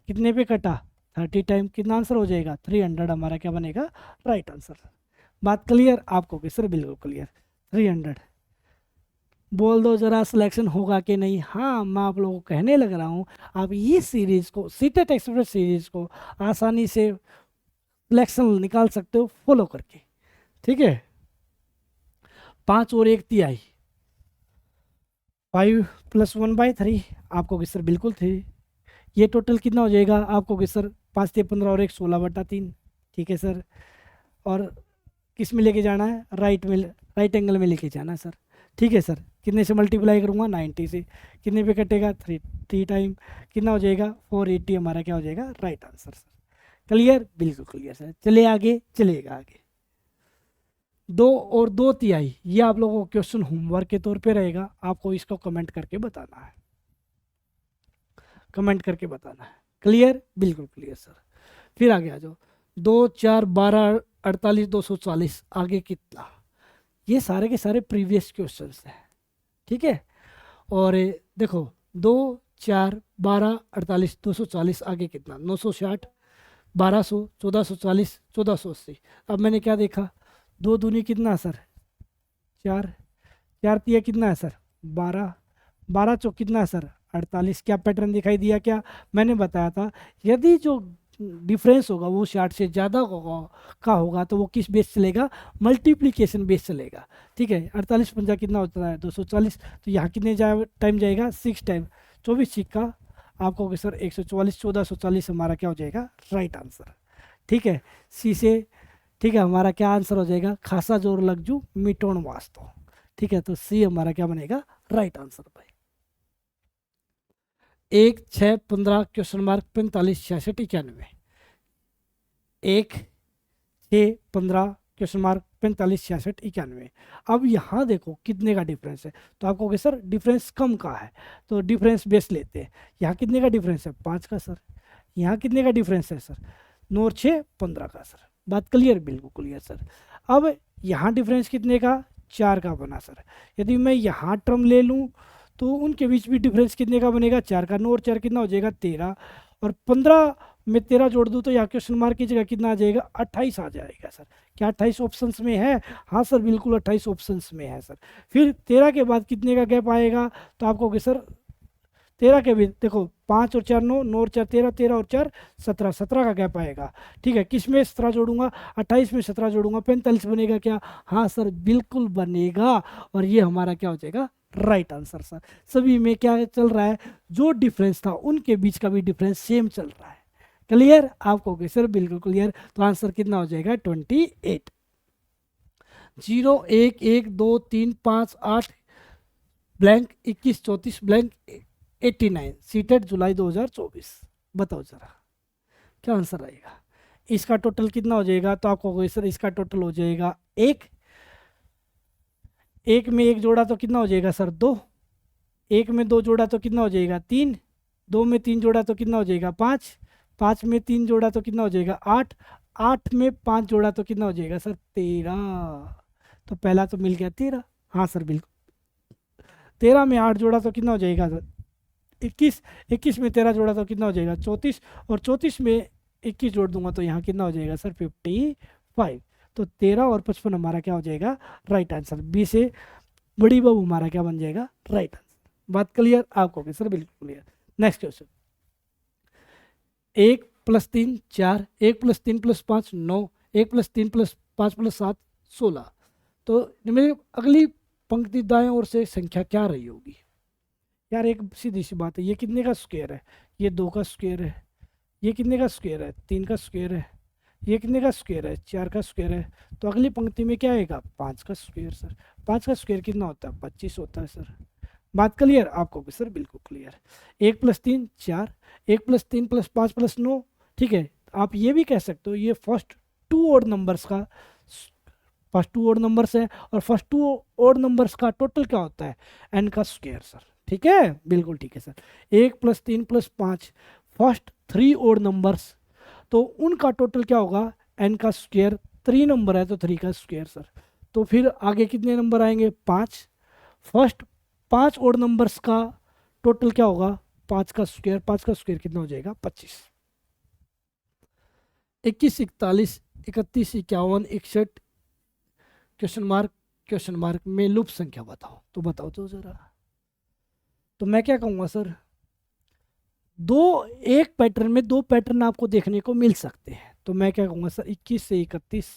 Speaker 1: कितने पे कटा 30 टाइम, कितना आंसर हो जाएगा 300 हमारा क्या बनेगा, राइट आंसर। बात क्लियर, आपको कि सर बिल्कुल क्लियर। 300 बोल दो जरा सिलेक्शन होगा कि नहीं। हाँ मैं आप लोगों को कहने लग रहा हूँ, आप ये सीरीज़ को सीटेट एक्सप्रेस सीरीज़ को आसानी से सिलेक्शन निकाल सकते हो फॉलो करके, ठीक है। 5 और 1/3, 5 + 1/3, आपको कि सर बिल्कुल 3। ये टोटल कितना हो जाएगा, आपको कि सर 5 × 15 और 1 16/3, ठीक है सर। और किस में लेके जाना है, राइट में, राइट एंगल में लेके जाना है सर, ठीक है सर। कितने से मल्टीप्लाई करूँगा 90 से, कितने पे कटेगा 3 टाइम, कितना हो जाएगा 480 हमारा क्या हो जाएगा, राइट आंसर सर। क्लियर, बिल्कुल क्लियर सर। चले आगे, चलेगा आगे। 2 और 2/3, ये आप लोगों को क्वेश्चन होमवर्क के तौर पे रहेगा, आपको इसको कमेंट करके बताना है, कमेंट करके बताना है। क्लियर, बिल्कुल क्लियर सर। फिर आगे आ जाओ, 2 4 12 48 240, आगे कितना, ये सारे के सारे प्रीवियस क्वेश्चंस हैं, ठीक है। और देखो 2 4 12 48 240, आगे कितना 960 1200 1440 1480। अब मैंने क्या देखा, 2 दूनी कितना सर 4, 4 तिया कितना है सर 12, 12 चौक कितना है सर 48। क्या पैटर्न दिखाई दिया, क्या मैंने बताया था, यदि जो डिफरेंस होगा वो 60 से ज़्यादा का होगा तो वो किस बेस चलेगा, मल्टीप्लिकेशन बेस चलेगा, ठीक है। 48 पंजा कितना होता है 240, तो यहाँ कितने टाइम जाएगा 6 टाइम, 24 सिक्का, आप कहोगे सर 144, 1440 हमारा क्या हो जाएगा, राइट आंसर, ठीक है। सी से, ठीक है, हमारा क्या आंसर हो जाएगा, खासा जोर लग जू मिटोन वास्तव, ठीक है। तो सी हमारा क्या बनेगा, राइट आंसर भाई। 1 6 15 45 66 91, 1 6 15 45 66 91। अब यहाँ देखो कितने का डिफरेंस है, तो आप कहोगे सर डिफरेंस कम का है, तो डिफरेंस बेस लेते हैं। यहाँ कितने का डिफरेंस है 5 का सर, यहाँ कितने का डिफरेंस है सर 9 और 6 15 का सर। बात क्लियर, बिल्कुल क्लियर सर। अब यहाँ डिफरेंस कितने का 4 का बना सर, यदि मैं यहाँ टर्म ले लूँ तो उनके बीच भी डिफरेंस कितने का बनेगा 4 का, 9 और 4 कितना हो जाएगा 13, और 15 में 13 जोड़ दूँ तो यहाँ क्वेश्चन मार्क की जगह कितना आ जाएगा 28 आ जाएगा सर। क्या 28 ऑप्शंस में है, हाँ सर बिल्कुल 28 ऑप्शंस में है सर। फिर 13 के बाद कितने का गैप आएगा, तो आप कहोगे सर 13 के भी देखो 5 और 4 9, 9 और 4 13, 13 और 4 17, 17 का गैप आएगा। ठीक है, किस में 17 जोड़ूंगा, 28 में 17 जोड़ूंगा, 45 बनेगा क्या? हाँ सर बिल्कुल बनेगा। और ये हमारा क्या हो जाएगा? Right answer sir. सभी में क्या चल रहा है, जो डिफरेंस था उनके बीच का भी डिफरेंस सेम चल रहा है। क्लियर? आपको कहोगे सर बिल्कुल क्लियर, तो आंसर कितना हो जाएगा? 28। 0 1 1 2 3 5 8 ब्लैंक 21 34 ब्लैंक 89 सीटेड जुलाई 2024। बताओ जरा क्या आंसर आएगा? इसका टोटल कितना हो जाएगा? तो आपको कहोगे सर इसका टोटल हो जाएगा एक, एक में एक जोड़ा तो कितना हो जाएगा सर? 2, एक में 2 जोड़ा तो कितना हो जाएगा? 3, 2 में 3 जोड़ा तो कितना हो जाएगा? 5, 5 में 3 जोड़ा तो कितना हो जाएगा? 8, 8 में 5 जोड़ा तो कितना हो जाएगा सर? 13। तो पहला तो मिल गया 13। हाँ सर बिल्कुल। 13 में 8 जोड़ा तो कितना हो जाएगा सर? 21, 21 में 13 जोड़ा तो कितना हो जाएगा? 34, और 34 में 21 जोड़ दूंगा तो यहाँ कितना हो जाएगा सर? 55। तो 13 और 55 हमारा क्या हो जाएगा? Right answer. बी से बड़ी बहू हमारा क्या बन जाएगा? Right answer. बात क्लियर? आपको भी सर बिल्कुल क्लियर। Next question, 1 + 3 4, 1 + 3 + 5 9, 1 + 3 + 5 + 7 16। तो मेरी अगली पंक्ति दाएं ओर से संख्या क्या रही होगी? यार एक सीधी सी बात है, ये कितने का स्क्वायर है? ये 2 का स्क्वायर है। ये कितने का स्क्वायर है? 3 का स्क्वायर है। ये कितने का स्क्वायर है? 4 का स्क्वायर है। तो अगली पंक्ति में क्या आएगा? 5 का स्क्वायर सर। 5 का स्क्वायर कितना होता है? 25 होता है सर। बात क्लियर? आपको भी सर बिल्कुल क्लियर। 1 + 3 4, 1 + 3 + 5 + 9। ठीक है, आप ये भी कह सकते हो ये फर्स्ट 2 ओड नंबर्स का, फर्स्ट 2 ओड नंबर्स है, और फर्स्ट 2 ओड नंबर्स का टोटल क्या होता है? n का स्क्वायर सर। ठीक है, बिल्कुल ठीक है सर। 1 + 3 + 5 फर्स्ट 3 ओड नंबर्स, तो उनका टोटल क्या होगा? n का स्क्वायर। 3 नंबर है तो 3 का स्क्वायर सर। तो फिर आगे कितने नंबर आएंगे? 5। फर्स्ट 5 ओड नंबर्स का टोटल क्या होगा? 5 का स्क्वायर। 5 का स्क्वायर कितना हो जाएगा? 25। 21 41 31 51 61 क्वेश्चन मार्क में लूप संख्या बताओ। तो बताओ तो जरा। तो मैं क्या कहूँगा सर, एक पैटर्न में 2 पैटर्न आपको देखने को मिल सकते हैं। तो मैं क्या कहूँगा सर, 21 से 31,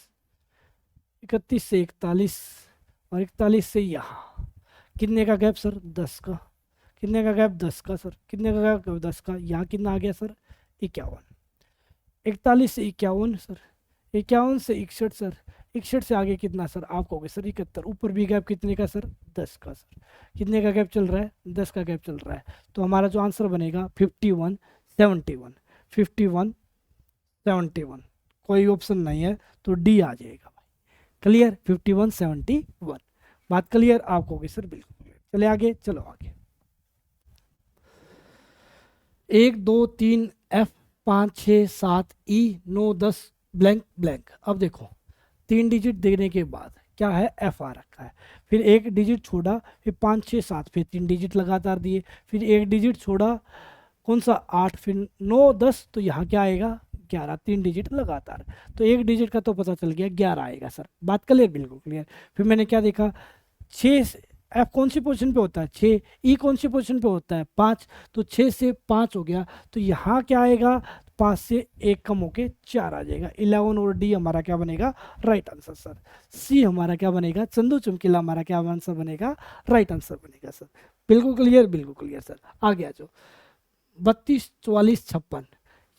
Speaker 1: 31 से 41, और 41 से यहाँ कितने का गैप सर? 10 का। कितने का गैप? 10 का सर। कितने का गैप? 10 का। यहाँ कितना आ गया सर? 51। 41 से 51 सर। 51 से 61 सर। 61 से आगे कितना सर? आप कहोगे सर 71। ऊपर भी गैप कितने का सर? 10 का सर। कितने का गैप चल रहा है? 10 का गैप चल रहा है। तो हमारा जो आंसर बनेगा 51 71। 51 71, कोई ऑप्शन नहीं है तो डी आ जाएगा भाई। क्लियर? 51 71। बात क्लियर? आप कहोगे सर बिल्कुल क्लियर। चले आगे, चलो आगे। 1 2 3 F 5 6 7 E 9 10 ब्लैंक ब्लैंक। अब देखो 3 डिजिट देने के बाद क्या है? एफ आ रखा है। फिर एक डिजिट छोड़ा, फिर 5 6 7, फिर 3 डिजिट लगातार दिए, फिर एक डिजिट छोड़ा, कौन सा? 8, फिर 9 10, तो यहाँ क्या आएगा? 11। 3 डिजिट लगातार, तो एक डिजिट का तो पता चल गया 11 आएगा सर। बात क्लियर? बिल्कुल क्लियर। फिर मैंने क्या देखा? 6 एफ कौन सी पोजीशन पे होता है? 6। ई कौन सी पोजीशन पे होता है? 5। तो 6 से 5 हो गया, तो यहाँ क्या आएगा? 5 से 1 कम होके 4 आ जाएगा। 11 और डी हमारा क्या बनेगा? Right answer sir. सी हमारा क्या बनेगा? चंदू चमकीला हमारा क्या आंसर बनेगा? राइट आंसर बनेगा सर। बिल्कुल क्लियर? बिल्कुल क्लियर सर। आगे आ जाओ। 32 44 56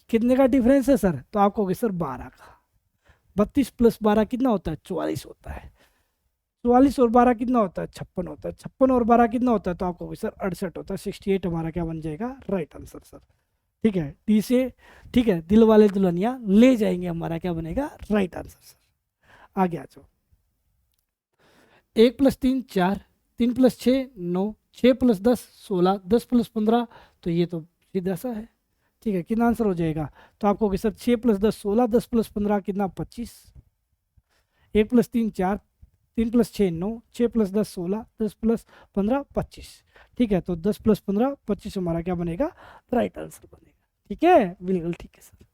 Speaker 1: कितने का डिफरेंस है सर? तो आप कहोगे सर 12 का। 32 + 12 कितना होता है? 44 होता है। 44 और 12 कितना होता है? 56 होता है। 56 और 12 कितना होता है? तो आप कहोगे सर 68 होता है। 68 हमारा क्या बन जाएगा? Right answer sir. ठीक है, डी से। ठीक है, दिल वाले दुल्हनिया ले जाएंगे हमारा क्या बनेगा? Right answer sir. आगे आ जाओ। 1 + 3 4, 3 + 6 9, 6 + 10 16, 10 + 15, तो ये तो सीधा सा है। ठीक है, कितना आंसर हो जाएगा? तो आपको कहोगे सर 6 + 10 16, 10 + 15 कितना? 25। 1 + 3 4, 3 + 6 9, 6 + 10 16, 10 + 15 25। ठीक है, तो 10 + 15 25 हमारा क्या बनेगा? राइट आंसर बनेगा। ठीक है, बिल्कुल ठीक है सर।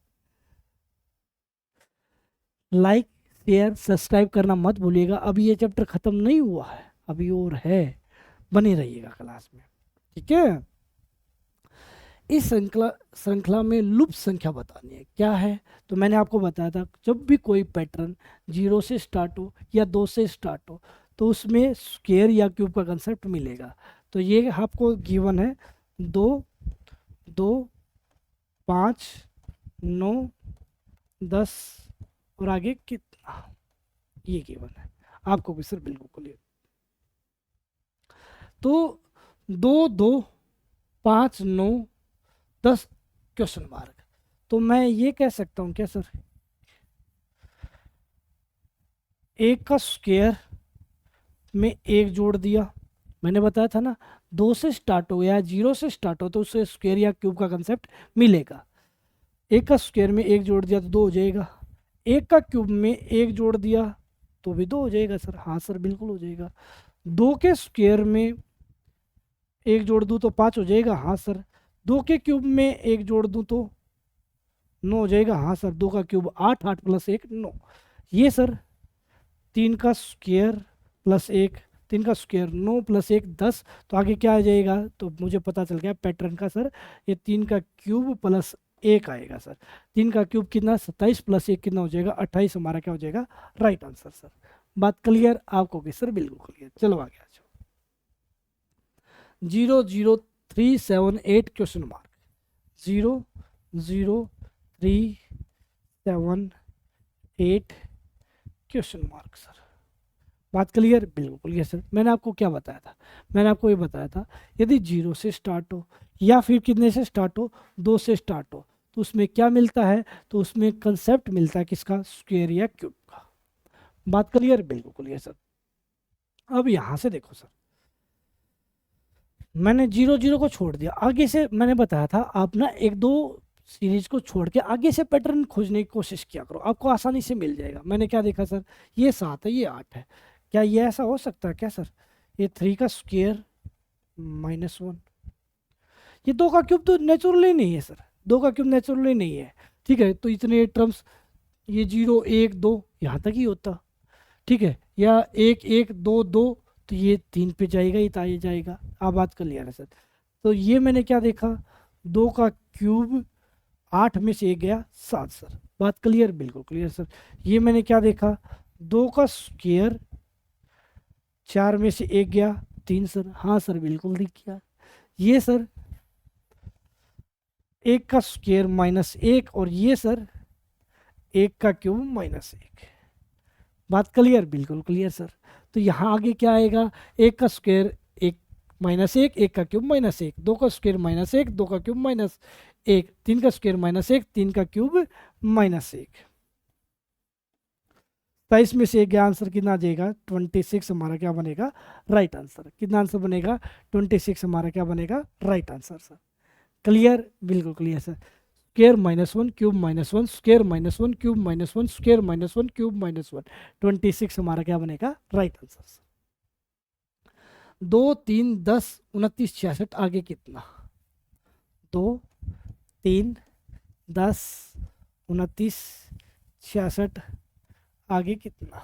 Speaker 1: लाइक शेयर सब्सक्राइब करना मत भूलिएगा। अभी ये चैप्टर खत्म नहीं हुआ है, अभी और है, बने रहिएगा क्लास में। ठीक है। इस श्रृंखला में लूप संख्या बतानी है। क्या है? तो मैंने आपको बताया था जब भी कोई पैटर्न 0 से स्टार्ट हो या 2 से स्टार्ट हो तो उसमें स्क्वायर या क्यूब का कंसेप्ट मिलेगा। तो ये आपको गिवन है 2, 2, 5, 9, 10 और आगे कितना, ये गिवन है आपको भी सर बिल्कुल क्लियर। तो 2, 2, 5, 9, 10 क्वेश्चन मार्क। तो मैं ये कह सकता हूँ क्या सर, एक का स्क्वायर में एक जोड़ दिया, मैंने बताया था ना 2 से स्टार्ट हो या 0 से स्टार्ट हो तो उससे स्क्वायर या क्यूब का कंसेप्ट मिलेगा। एक का स्क्वायर में एक जोड़ दिया तो 2 हो जाएगा, एक का क्यूब में एक जोड़ दिया तो भी 2 हो जाएगा सर। हाँ सर बिल्कुल हो जाएगा। 2 के स्क्वायर में एक जोड़ दूँ तो 5 हो जाएगा। हाँ सर। 2 के क्यूब में एक जोड़ दूँ तो 9 हो जाएगा। हाँ सर। 2 का क्यूब 8, 8 प्लस 1 9। ये सर 3 का स्क्वायर प्लस 1, 3 का स्क्वायर 9 प्लस 1 10। तो आगे क्या आ जाएगा? तो मुझे पता चल गया पैटर्न का सर, ये 3 का क्यूब प्लस 1 आएगा सर। 3 का क्यूब कितना? 27 प्लस 1 कितना हो जाएगा? 28 हमारा क्या हो जाएगा? Right answer sir. बात क्लियर आपको कि सर? बिल्कुल क्लियर। चलो आगे आ जाओ। 00378 question mark. 00378 question mark sir. बात क्लियर? बिल्कुल क्लियर सर। मैंने आपको क्या बताया था? मैंने आपको ये बताया था यदि 0 से स्टार्ट हो या फिर कितने से स्टार्ट हो, 2 से स्टार्ट हो, तो उसमें क्या मिलता है? तो उसमें कंसेप्ट मिलता है किसका? स्क्वायर या क्यूब का। बात क्लियर? बिल्कुल क्लियर सर। अब यहां से देखो सर, मैंने 0 0 को छोड़ दिया, आगे से मैंने बताया था आप ना 1 2 सीरीज को छोड़ के आगे से पैटर्न खोजने की कोशिश किया करो, आपको आसानी से मिल जाएगा। मैंने क्या देखा सर? ये 7 है, ये 8 है। क्या ये ऐसा हो सकता है क्या सर? ये 3 का स्क्वायर -1, ये 2 का क्यूब तो नेचुरली नहीं है सर। 2 का क्यूब नेचुरली नहीं है। ठीक है, तो इतने टर्म्स, ये 0 1 2 यहाँ तक ही होता। ठीक है, या 1 1 2 2, तो ये 3 पे जाएगा, ये ताए जाएगा। आप बात कर लिया है सर। तो ये मैंने क्या देखा? 2 का क्यूब 8 में से 1 गया 7 सर। बात क्लियर? बिल्कुल क्लियर सर। ये मैंने क्या देखा? 2 का स्क्वायर 4 में से 1 गया 3 सर। हाँ सर बिल्कुल दिख गया। ये सर 1 का स्क्वायर -1 और ये सर 1 का क्यूब -1। बात क्लियर? बिल्कुल क्लियर सर। तो यहाँ आगे क्या आएगा? 1 का स्क्वायर 1 -1, 1 का क्यूब -1, 2 का स्क्वायर -1, 2 का क्यूब -1, 3 का स्क्वायर -1, 3 का क्यूब -1। 23 में से 1 का आंसर कितना आ जाएगा? 26 हमारा क्या बनेगा? Right answer. कितना आंसर बनेगा? 26 हमारा क्या बनेगा? Right answer sir. क्लियर? बिल्कुल clear sir. Square -1 cube -1 square -1 cube -1 square -1 cube -1, 26 हमारा क्या बनेगा? Right answer sir. 2 3 10 29 66, आगे कितना? 2 3 10 29 66, आगे कितना?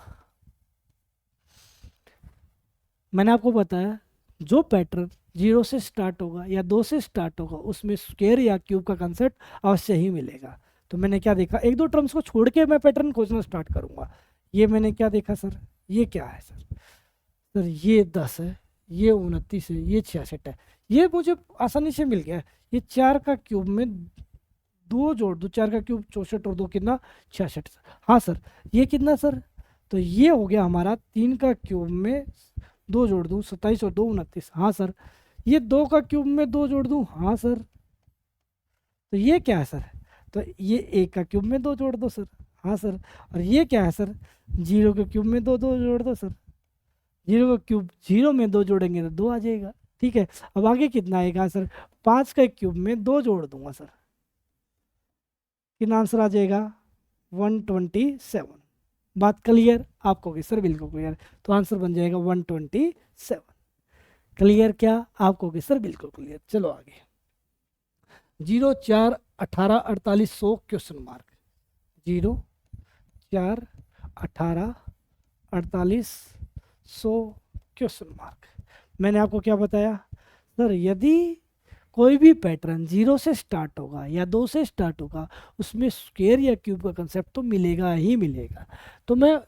Speaker 1: मैंने आपको बताया जो पैटर्न 0 से स्टार्ट होगा या 2 से स्टार्ट होगा उसमें स्क्वायर या क्यूब का कंसेप्ट अवश्य ही मिलेगा। तो मैंने क्या देखा? 1 2 टर्म्स को छोड़ के मैं पैटर्न खोजना स्टार्ट करूंगा। ये मैंने क्या देखा सर? ये क्या है सर? सर ये 10 है, ये 29 है, ये 66 है। ये मुझे आसानी से मिल गया। ये 4 का क्यूब में 2 जोड़ दो, 4 का क्यूब 64 और 2 कितना? 66। हाँ सर। ये कितना सर? तो ये हो गया हमारा 3 का क्यूब में 2 जोड़ दूँ 27 और 2 29। हाँ सर। ये 2 का क्यूब में 2 जोड़ दूँ। हाँ सर। तो ये क्या है सर? तो ये 1 का क्यूब में 2 जोड़ दो सर। हाँ सर। और ये क्या है सर? 0 के क्यूब में 2 2 जोड़ दो सर। 0 का क्यूब 0 में 2 जोड़ेंगे तो 2 आ जाएगा। ठीक है, अब आगे कितना आएगा सर? 5 का क्यूब में 2 जोड़ दूंगा सर। कितना आंसर आ जाएगा? 127। बात क्लियर आपको कि सर? बिल्कुल क्लियर। तो आंसर बन जाएगा 127। क्लियर क्या आपको कि सर? बिल्कुल क्लियर। चलो आगे। 0 4 18 48 100 क्वेश्चन मार्क। 0 4 18 48 100 question mark. मैंने आपको क्या बताया सर? यदि कोई भी पैटर्न 0 से स्टार्ट होगा या 2 से स्टार्ट होगा, उसमें स्क्वायर या क्यूब का कंसेप्ट तो मिलेगा ही मिलेगा। तो मैं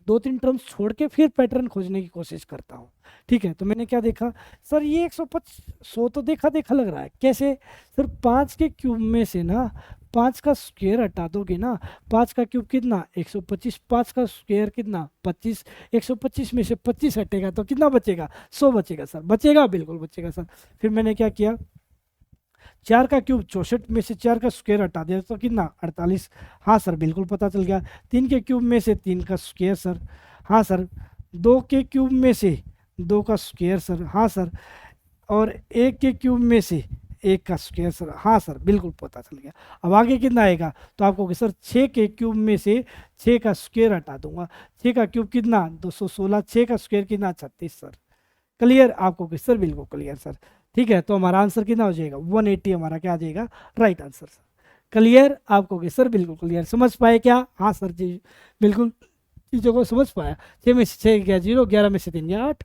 Speaker 1: 2-3 टर्म्स छोड़ के फिर पैटर्न खोजने की कोशिश करता हूँ। ठीक है, तो मैंने क्या देखा सर, ये 100 तो देखा देखा लग रहा है। कैसे सर, 5 के क्यूब में से ना 5 का स्क्वायर हटा दोगे ना, 5 का क्यूब कितना 125, 5 का स्क्वायर कितना 25, 125 में से 25 हटेगा तो कितना बचेगा 100 बचेगा सर, बचेगा बिल्कुल बचेगा सर। फिर मैंने क्या किया, 4 का क्यूब 64 में से 4 का स्क्वायर हटा दिया तो कितना 48, हाँ सर बिल्कुल पता चल गया। 3 के क्यूब में से 3 का स्क्वायर सर, हाँ सर। 2 के क्यूब में से 2 का स्क्वायर सर, हाँ सर। और 1 के क्यूब में से 1 का स्क्वायर सर, हाँ सर बिल्कुल पता चल गया। अब आगे कितना आएगा, तो आपको कि सर 6 के क्यूब में से 6 का स्क्वायर हटा दूंगा, 6 का क्यूब कितना 216, 6 का स्क्वायर कितना 36 सर। क्लियर आपको कि सर, बिल्कुल क्लियर सर। ठीक है, तो हमारा आंसर कितना हो जाएगा 180, हमारा क्या आ जाएगा राइट आंसर सर। क्लियर आपको कि सर, बिल्कुल क्लियर। समझ पाए क्या, हाँ सर जी बिल्कुल चीज़ों को समझ पाया। 6 में से 6 गया 0, 11 में से 3 गया 8,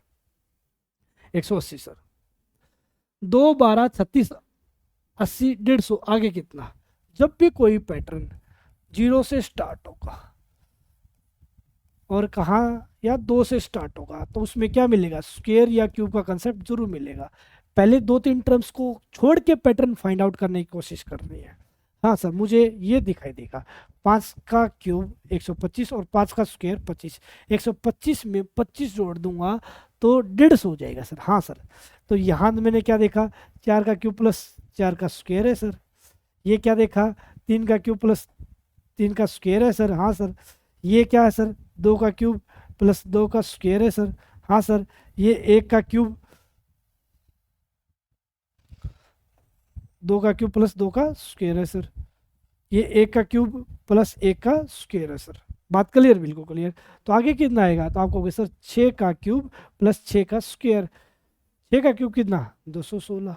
Speaker 1: 180 सर। 2 12 36 80 150, आगे कितना। जब भी कोई पैटर्न 0 से स्टार्ट होगा और कहाँ या 2 से स्टार्ट होगा तो उसमें क्या मिलेगा, स्क्वायर या क्यूब का कंसेप्ट जरूर मिलेगा। पहले 2-3 टर्म्स को छोड़ के पैटर्न फाइंड आउट करने की कोशिश करनी है। हाँ सर, मुझे ये दिखाई देगा 5 का क्यूब 125 और 5 का स्क्वायर 25, 125 में 25 जोड़ दूंगा तो 150 हो जाएगा सर, हाँ सर। तो यहाँ मैंने क्या देखा, 4 का क्यूब प्लस 4 का स्क्वायर है सर। ये क्या देखा, 3 का क्यूब प्लस 3 का स्क्वायर है सर, हाँ सर। ये क्या है सर, 2 का क्यूब प्लस 2 का स्क्वायर है सर, हाँ सर। ये 1 का क्यूब 2 का क्यूब प्लस 2 का स्क्वायर है सर। ये 1 का क्यूब प्लस 1 का स्क्वायर है सर। बात क्लियर, बिल्कुल क्लियर। तो आगे कितना आएगा, तो आपको सर 6 का क्यूब प्लस 6 का स्क्वायर। 6 का क्यूब कितना 216,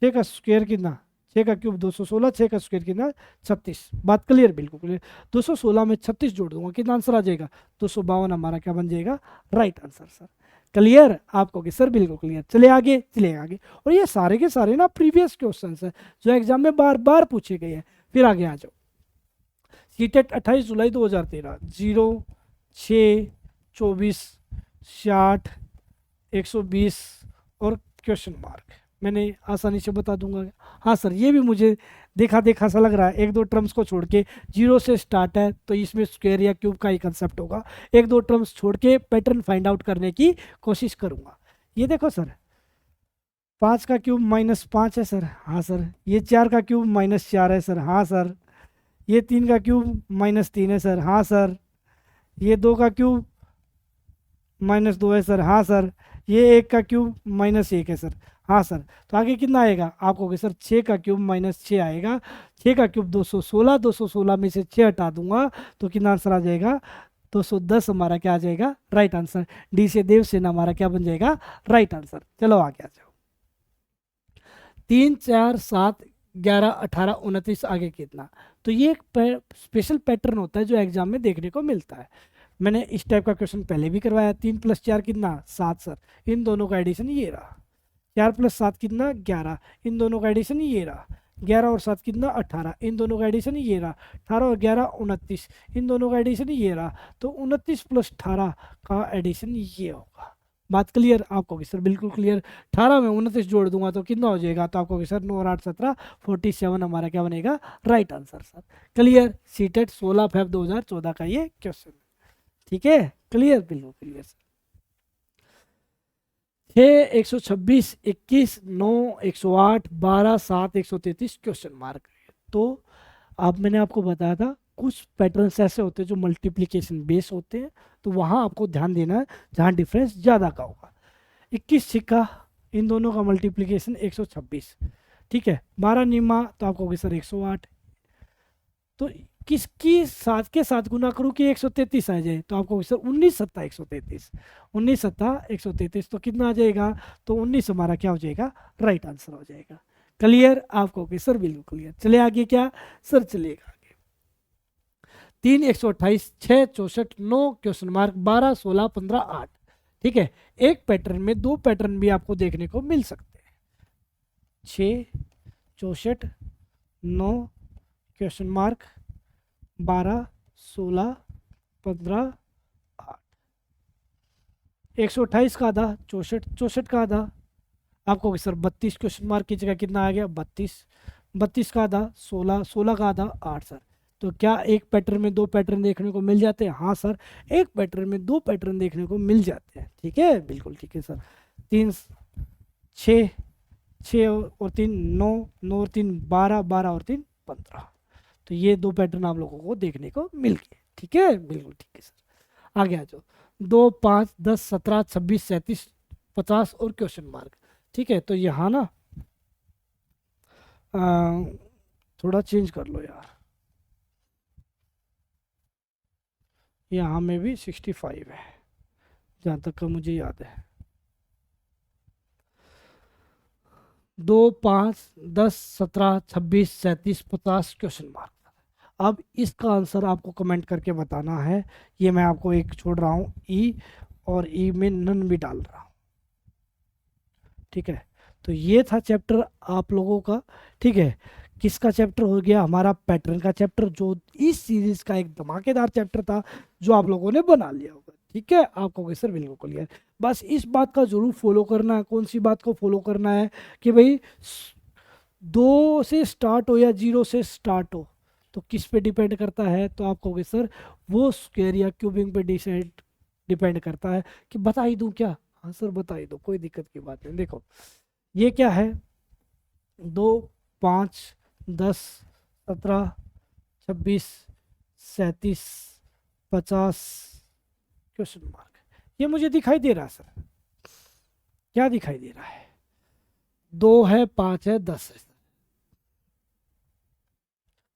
Speaker 1: 6 का स्क्वायर कितना, 6 का क्यूब 216, 6 का स्क्वायर कितना 36। बात क्लियर, बिल्कुल क्लियर। 216 में 36 जोड़ दूंगा, कितना आंसर आ जाएगा 252, हमारा क्या बन जाएगा राइट आंसर सर। क्लियर आपको कि सर, बिल्कुल क्लियर। चले आगे, चले आगे। और ये सारे के सारे ना प्रीवियस क्वेश्चन है जो एग्जाम में बार बार पूछे गए हैं। फिर आगे आ जाओ, सीटेट 28 जुलाई 2013, 0 6 24 60 120 और क्वेश्चन मार्क मैंने आसानी से बता दूंगा। हाँ सर, ये भी मुझे देखा देखा सा लग रहा है। 1-2 टर्म्स को छोड़ के 0 से स्टार्ट है तो इसमें स्क्वायर या क्यूब का ही कंसेप्ट होगा। 1-2 टर्म्स छोड़ के पैटर्न फाइंड आउट करने की कोशिश करूंगा। ये देखो सर, 5 का क्यूब -5 है सर, हाँ सर। ये 4 का क्यूब -4 है सर, हाँ सर। ये 3 का क्यूब -3 है सर, हाँ सर। ये 2 का क्यूब -2 है सर, हाँ सर। ये 1 का क्यूब -1 है सर, हाँ सर। तो आगे कितना आएगा, आपको कि सर 6 का क्यूब -6 आएगा। 6 का क्यूब 216, 216 में से 6 हटा दूंगा तो कितना आंसर आ जाएगा 210, हमारा क्या आ जाएगा राइट आंसर। डी से देवसेना हमारा क्या बन जाएगा राइट आंसर। चलो आगे आ जाओ। 3 4 7 11 18 29, आगे कितना। तो ये एक स्पेशल पैटर्न होता है जो एग्जाम में देखने को मिलता है। मैंने इस टाइप का क्वेश्चन पहले भी करवाया। 3 + 4 कितना 7 सर, इन दोनों का एडिशन ये रहा। 4 + 7 कितना 11, इन दोनों का एडिशन ये रहा। 11 और 7 कितना 18, इन दोनों का एडिशन ये रहा। 18 और 11 29, इन दोनों का एडिशन ये रहा। तो 29 + 18 का एडिशन ये होगा। बात क्लियर आपको कि सर, बिल्कुल क्लियर। 18 में 29 जोड़ दूंगा तो कितना हो जाएगा, तो आपको कि सर 9 और 8 17 47, हमारा क्या बनेगा right answer sir. Clear. CTET 16 Feb 2014 का ये क्वेश्चन, ठीक है क्लियर, बिल्कुल क्लियर सर। 6 126 21 9 108 12 7 133 question mark. तो अब मैंने आपको बताया था कुछ पैटर्न्स ऐसे होते हैं जो मल्टीप्लिकेशन बेस होते हैं, तो वहाँ आपको ध्यान देना है जहाँ डिफरेंस ज़्यादा का होगा। 21 सिक्का, इन दोनों का मल्टीप्लिकेशन 126, ठीक है। 12 निमा, तो आपको होगी सर 108। तो किसकी साथ के साथ गुना करूँ कि 133 आ जाए, तो आपको सर 19 सत्ता 133, 19 सत्ता 133, तो कितना आ जाएगा, तो 19 हमारा क्या हो जाएगा राइट आंसर हो जाएगा। क्लियर आपको कि सर, बिल्कुल क्लियर। चले आगे क्या सर, चलेगा आगे। 3 128 6 64 9 क्वेश्चन मार्क 12 16 15 8, ठीक है। एक पैटर्न में 2 पैटर्न भी आपको देखने को मिल सकते हैं। 6 64, 9 क्वेश्चन मार्क, 12, 16, 15, 8। 128 का आधा 64, 64 का आधा आपको होगा सर 32 क्वेश्चन मार्क की जगह कितना आ गया 32, 32 का आधा 16, 16 का आधा 8 सर। तो क्या एक पैटर्न में दो पैटर्न देखने को मिल जाते हैं? हाँ सर, एक पैटर्न में दो पैटर्न देखने को मिल जाते हैं। ठीक है, बिल्कुल ठीक है सर। 3, 6, 6 और 3 9, 9 और 3 12, 12 और 3 15। तो ये दो पैटर्न आप लोगों को देखने को मिल गए। ठीक है, बिल्कुल ठीक है सर। आगे आ जाओ। 2, 5, 10, 17, 26, 37, 50 और क्वेश्चन मार्क। ठीक है, तो यहाँ ना थोड़ा चेंज कर लो यार, यहाँ में भी 65 है जहाँ तक का मुझे याद है। 2, 5, 10, 17, 26, 37, 50 क्वेश्चन मार्क। अब इसका आंसर आपको कमेंट करके बताना है। ये मैं आपको एक छोड़ रहा हूँ ई, और ई में नन भी डाल रहा हूँ। ठीक है, तो ये था चैप्टर आप लोगों का। ठीक है, किसका चैप्टर हो गया? हमारा पैटर्न का चैप्टर, जो इस सीरीज का एक धमाकेदार चैप्टर था जो आप लोगों ने बना लिया होगा। ठीक है, आपको कहोगे सर बिल्कुल क्लियर। बस इस बात का जरूर फॉलो करना है। कौन सी बात को फॉलो करना है? कि भाई 2 से स्टार्ट हो या 0 से स्टार्ट हो, तो किस पे डिपेंड करता है? तो आप कहोगे सर वो स्क्वायर या क्यूबिंग पे डिपेंड करता है। कि बता ही दूं क्या? हाँ सर बता ही दो, कोई दिक्कत की बात नहीं। देखो ये क्या है, 2, 5, 10, 17, 26, 37, 50 क्वेश्चन मार्क। ये मुझे दिखाई दे रहा है सर, क्या दिखाई दे रहा है? 2 है, 5 है, 10 है।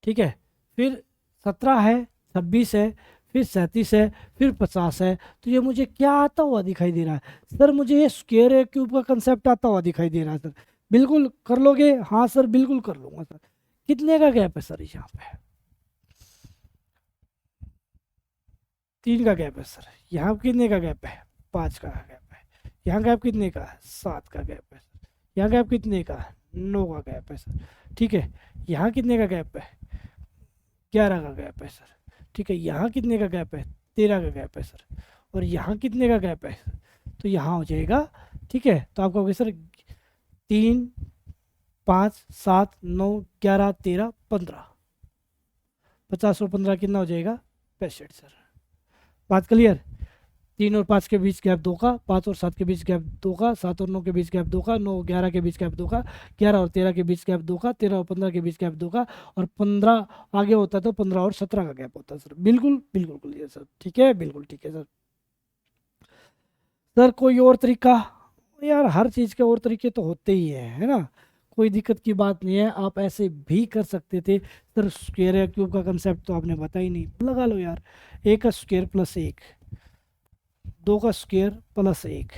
Speaker 1: ठीक है, फिर 17 है, 26 है, फिर 37 है, फिर 50 है। तो ये मुझे क्या आता हुआ दिखाई दे रहा है सर? मुझे ये स्क्वायर या क्यूब का कंसेप्ट आता हुआ दिखाई दे रहा है सर। बिल्कुल कर लोगे? हाँ सर बिल्कुल कर लूंगा सर। कितने का गैप है सर यहाँ पे? 3 का गैप है सर। यहाँ कितने का गैप है? 5 का गैप है। यहाँ गैप कितने का है? 7 का गैप है सर। यहाँ गैप कितने का है? 9 का गैप है सर। ठीक है, यहाँ कितने का गैप है? 11 का गैप है सर। ठीक है, यहाँ कितने का गैप है? 13 का गैप है सर। और यहाँ कितने का गैप है? तो यहाँ हो जाएगा। ठीक है, तो आपको कहोगे सर 3, 5, 7, 9, 11, 13, 15, 50 और 15 कितना हो जाएगा? 65 सर। बात क्लियर? 3 और 5 के बीच गैप 2 का, 5 और 7 के बीच गैप 2 का, 7 और 9 के बीच गैप 2 का, 9 11 के बीच गैप 2 का, 11 और 13 के बीच गैप 2 का, 13 और 15 के बीच गैप 2 का, और 15 आगे होता है तो 15 और 17 का गैप होता है सर। बिल्कुल बिल्कुल क्लियर सर। ठीक है, बिल्कुल ठीक है सर। सर कोई और तरीका? यार हर चीज़ के और तरीके तो होते ही हैं, है ना? कोई दिक्कत की बात नहीं है, आप ऐसे भी कर सकते थे सर। स्क्वायर या क्यूब का कंसेप्ट तो आपने बता ही नहीं, लगा लो यार। 1 का स्क्वायर प्लस 1, 2 का स्क्वायर प्लस 1,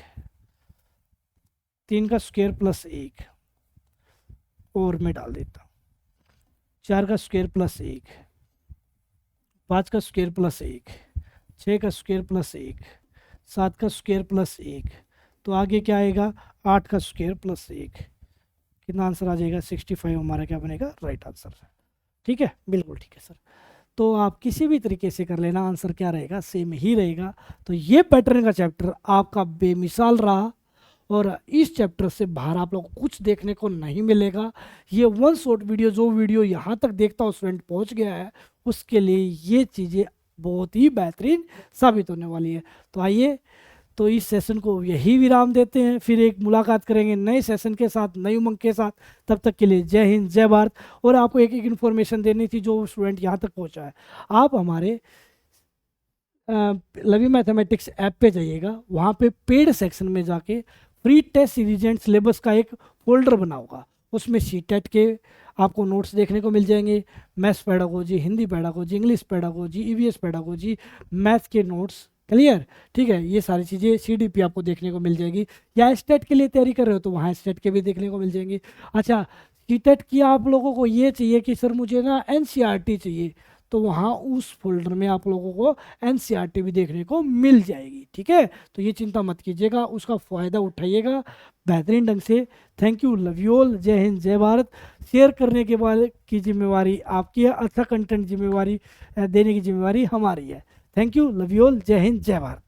Speaker 1: 3 का स्क्वायर प्लस 1, और मैं डाल देता हूँ 4 का स्क्वायर प्लस 1, 5 का स्क्वायर प्लस 1, 6 का स्क्वायर प्लस 1, 7 का स्क्वायर प्लस 1, तो आगे क्या आएगा? 8 का स्क्वायर प्लस 1। कितना आंसर आ जाएगा? 65 हमारा क्या बनेगा? Right answer. ठीक है, बिल्कुल ठीक है सर। तो आप किसी भी तरीके से कर लेना, आंसर क्या रहेगा? सेम ही रहेगा। तो ये पैटर्न का चैप्टर आपका बेमिसाल रहा, और इस चैप्टर से बाहर आप लोग को कुछ देखने को नहीं मिलेगा। ये वन शॉट वीडियो, जो वीडियो यहाँ तक देखता हो स्टूडेंट पहुँच गया है, उसके लिए ये चीज़ें बहुत ही बेहतरीन साबित होने वाली है। तो आइए, तो इस सेशन को यही विराम देते हैं, फिर एक मुलाकात करेंगे नए सेशन के साथ, नई उमंग के साथ। तब तक के लिए जय हिंद, जय भारत। और आपको एक एक इन्फॉर्मेशन देनी थी जो स्टूडेंट यहाँ तक पहुँचा है। आप हमारे लवी मैथमेटिक्स ऐप पे जाइएगा, वहाँ पे पेड सेक्शन में जाके free test series and syllabus का एक फोल्डर बना होगा। उसमें सीटेट के आपको नोट्स देखने को मिल जाएंगे, maths pedagogy, Hindi pedagogy, English pedagogy, EVS pedagogy, math के नोट्स। क्लियर? ठीक है, ये सारी चीज़ें सीडीपी आपको देखने को मिल जाएगी। या स्टेट के लिए तैयारी कर रहे हो तो वहाँ स्टेट के भी देखने को मिल जाएंगे। अच्छा, सीटेट की आप लोगों को ये चाहिए कि सर मुझे ना एनसीईआरटी चाहिए, तो वहाँ उस फोल्डर में आप लोगों को एनसीईआरटी भी देखने को मिल जाएगी। ठीक है, तो ये चिंता मत कीजिएगा, उसका फ़ायदा उठाइएगा बेहतरीन ढंग से। Thank you, love you all, जय हिंद जय भारत। शेयर करने के बाद की जिम्मेवारी आपकी है, अच्छा कंटेंट जिम्मेवारी देने की जिम्मेवारी हमारी है। Thank you, love you all, जय हिंद जय भारत।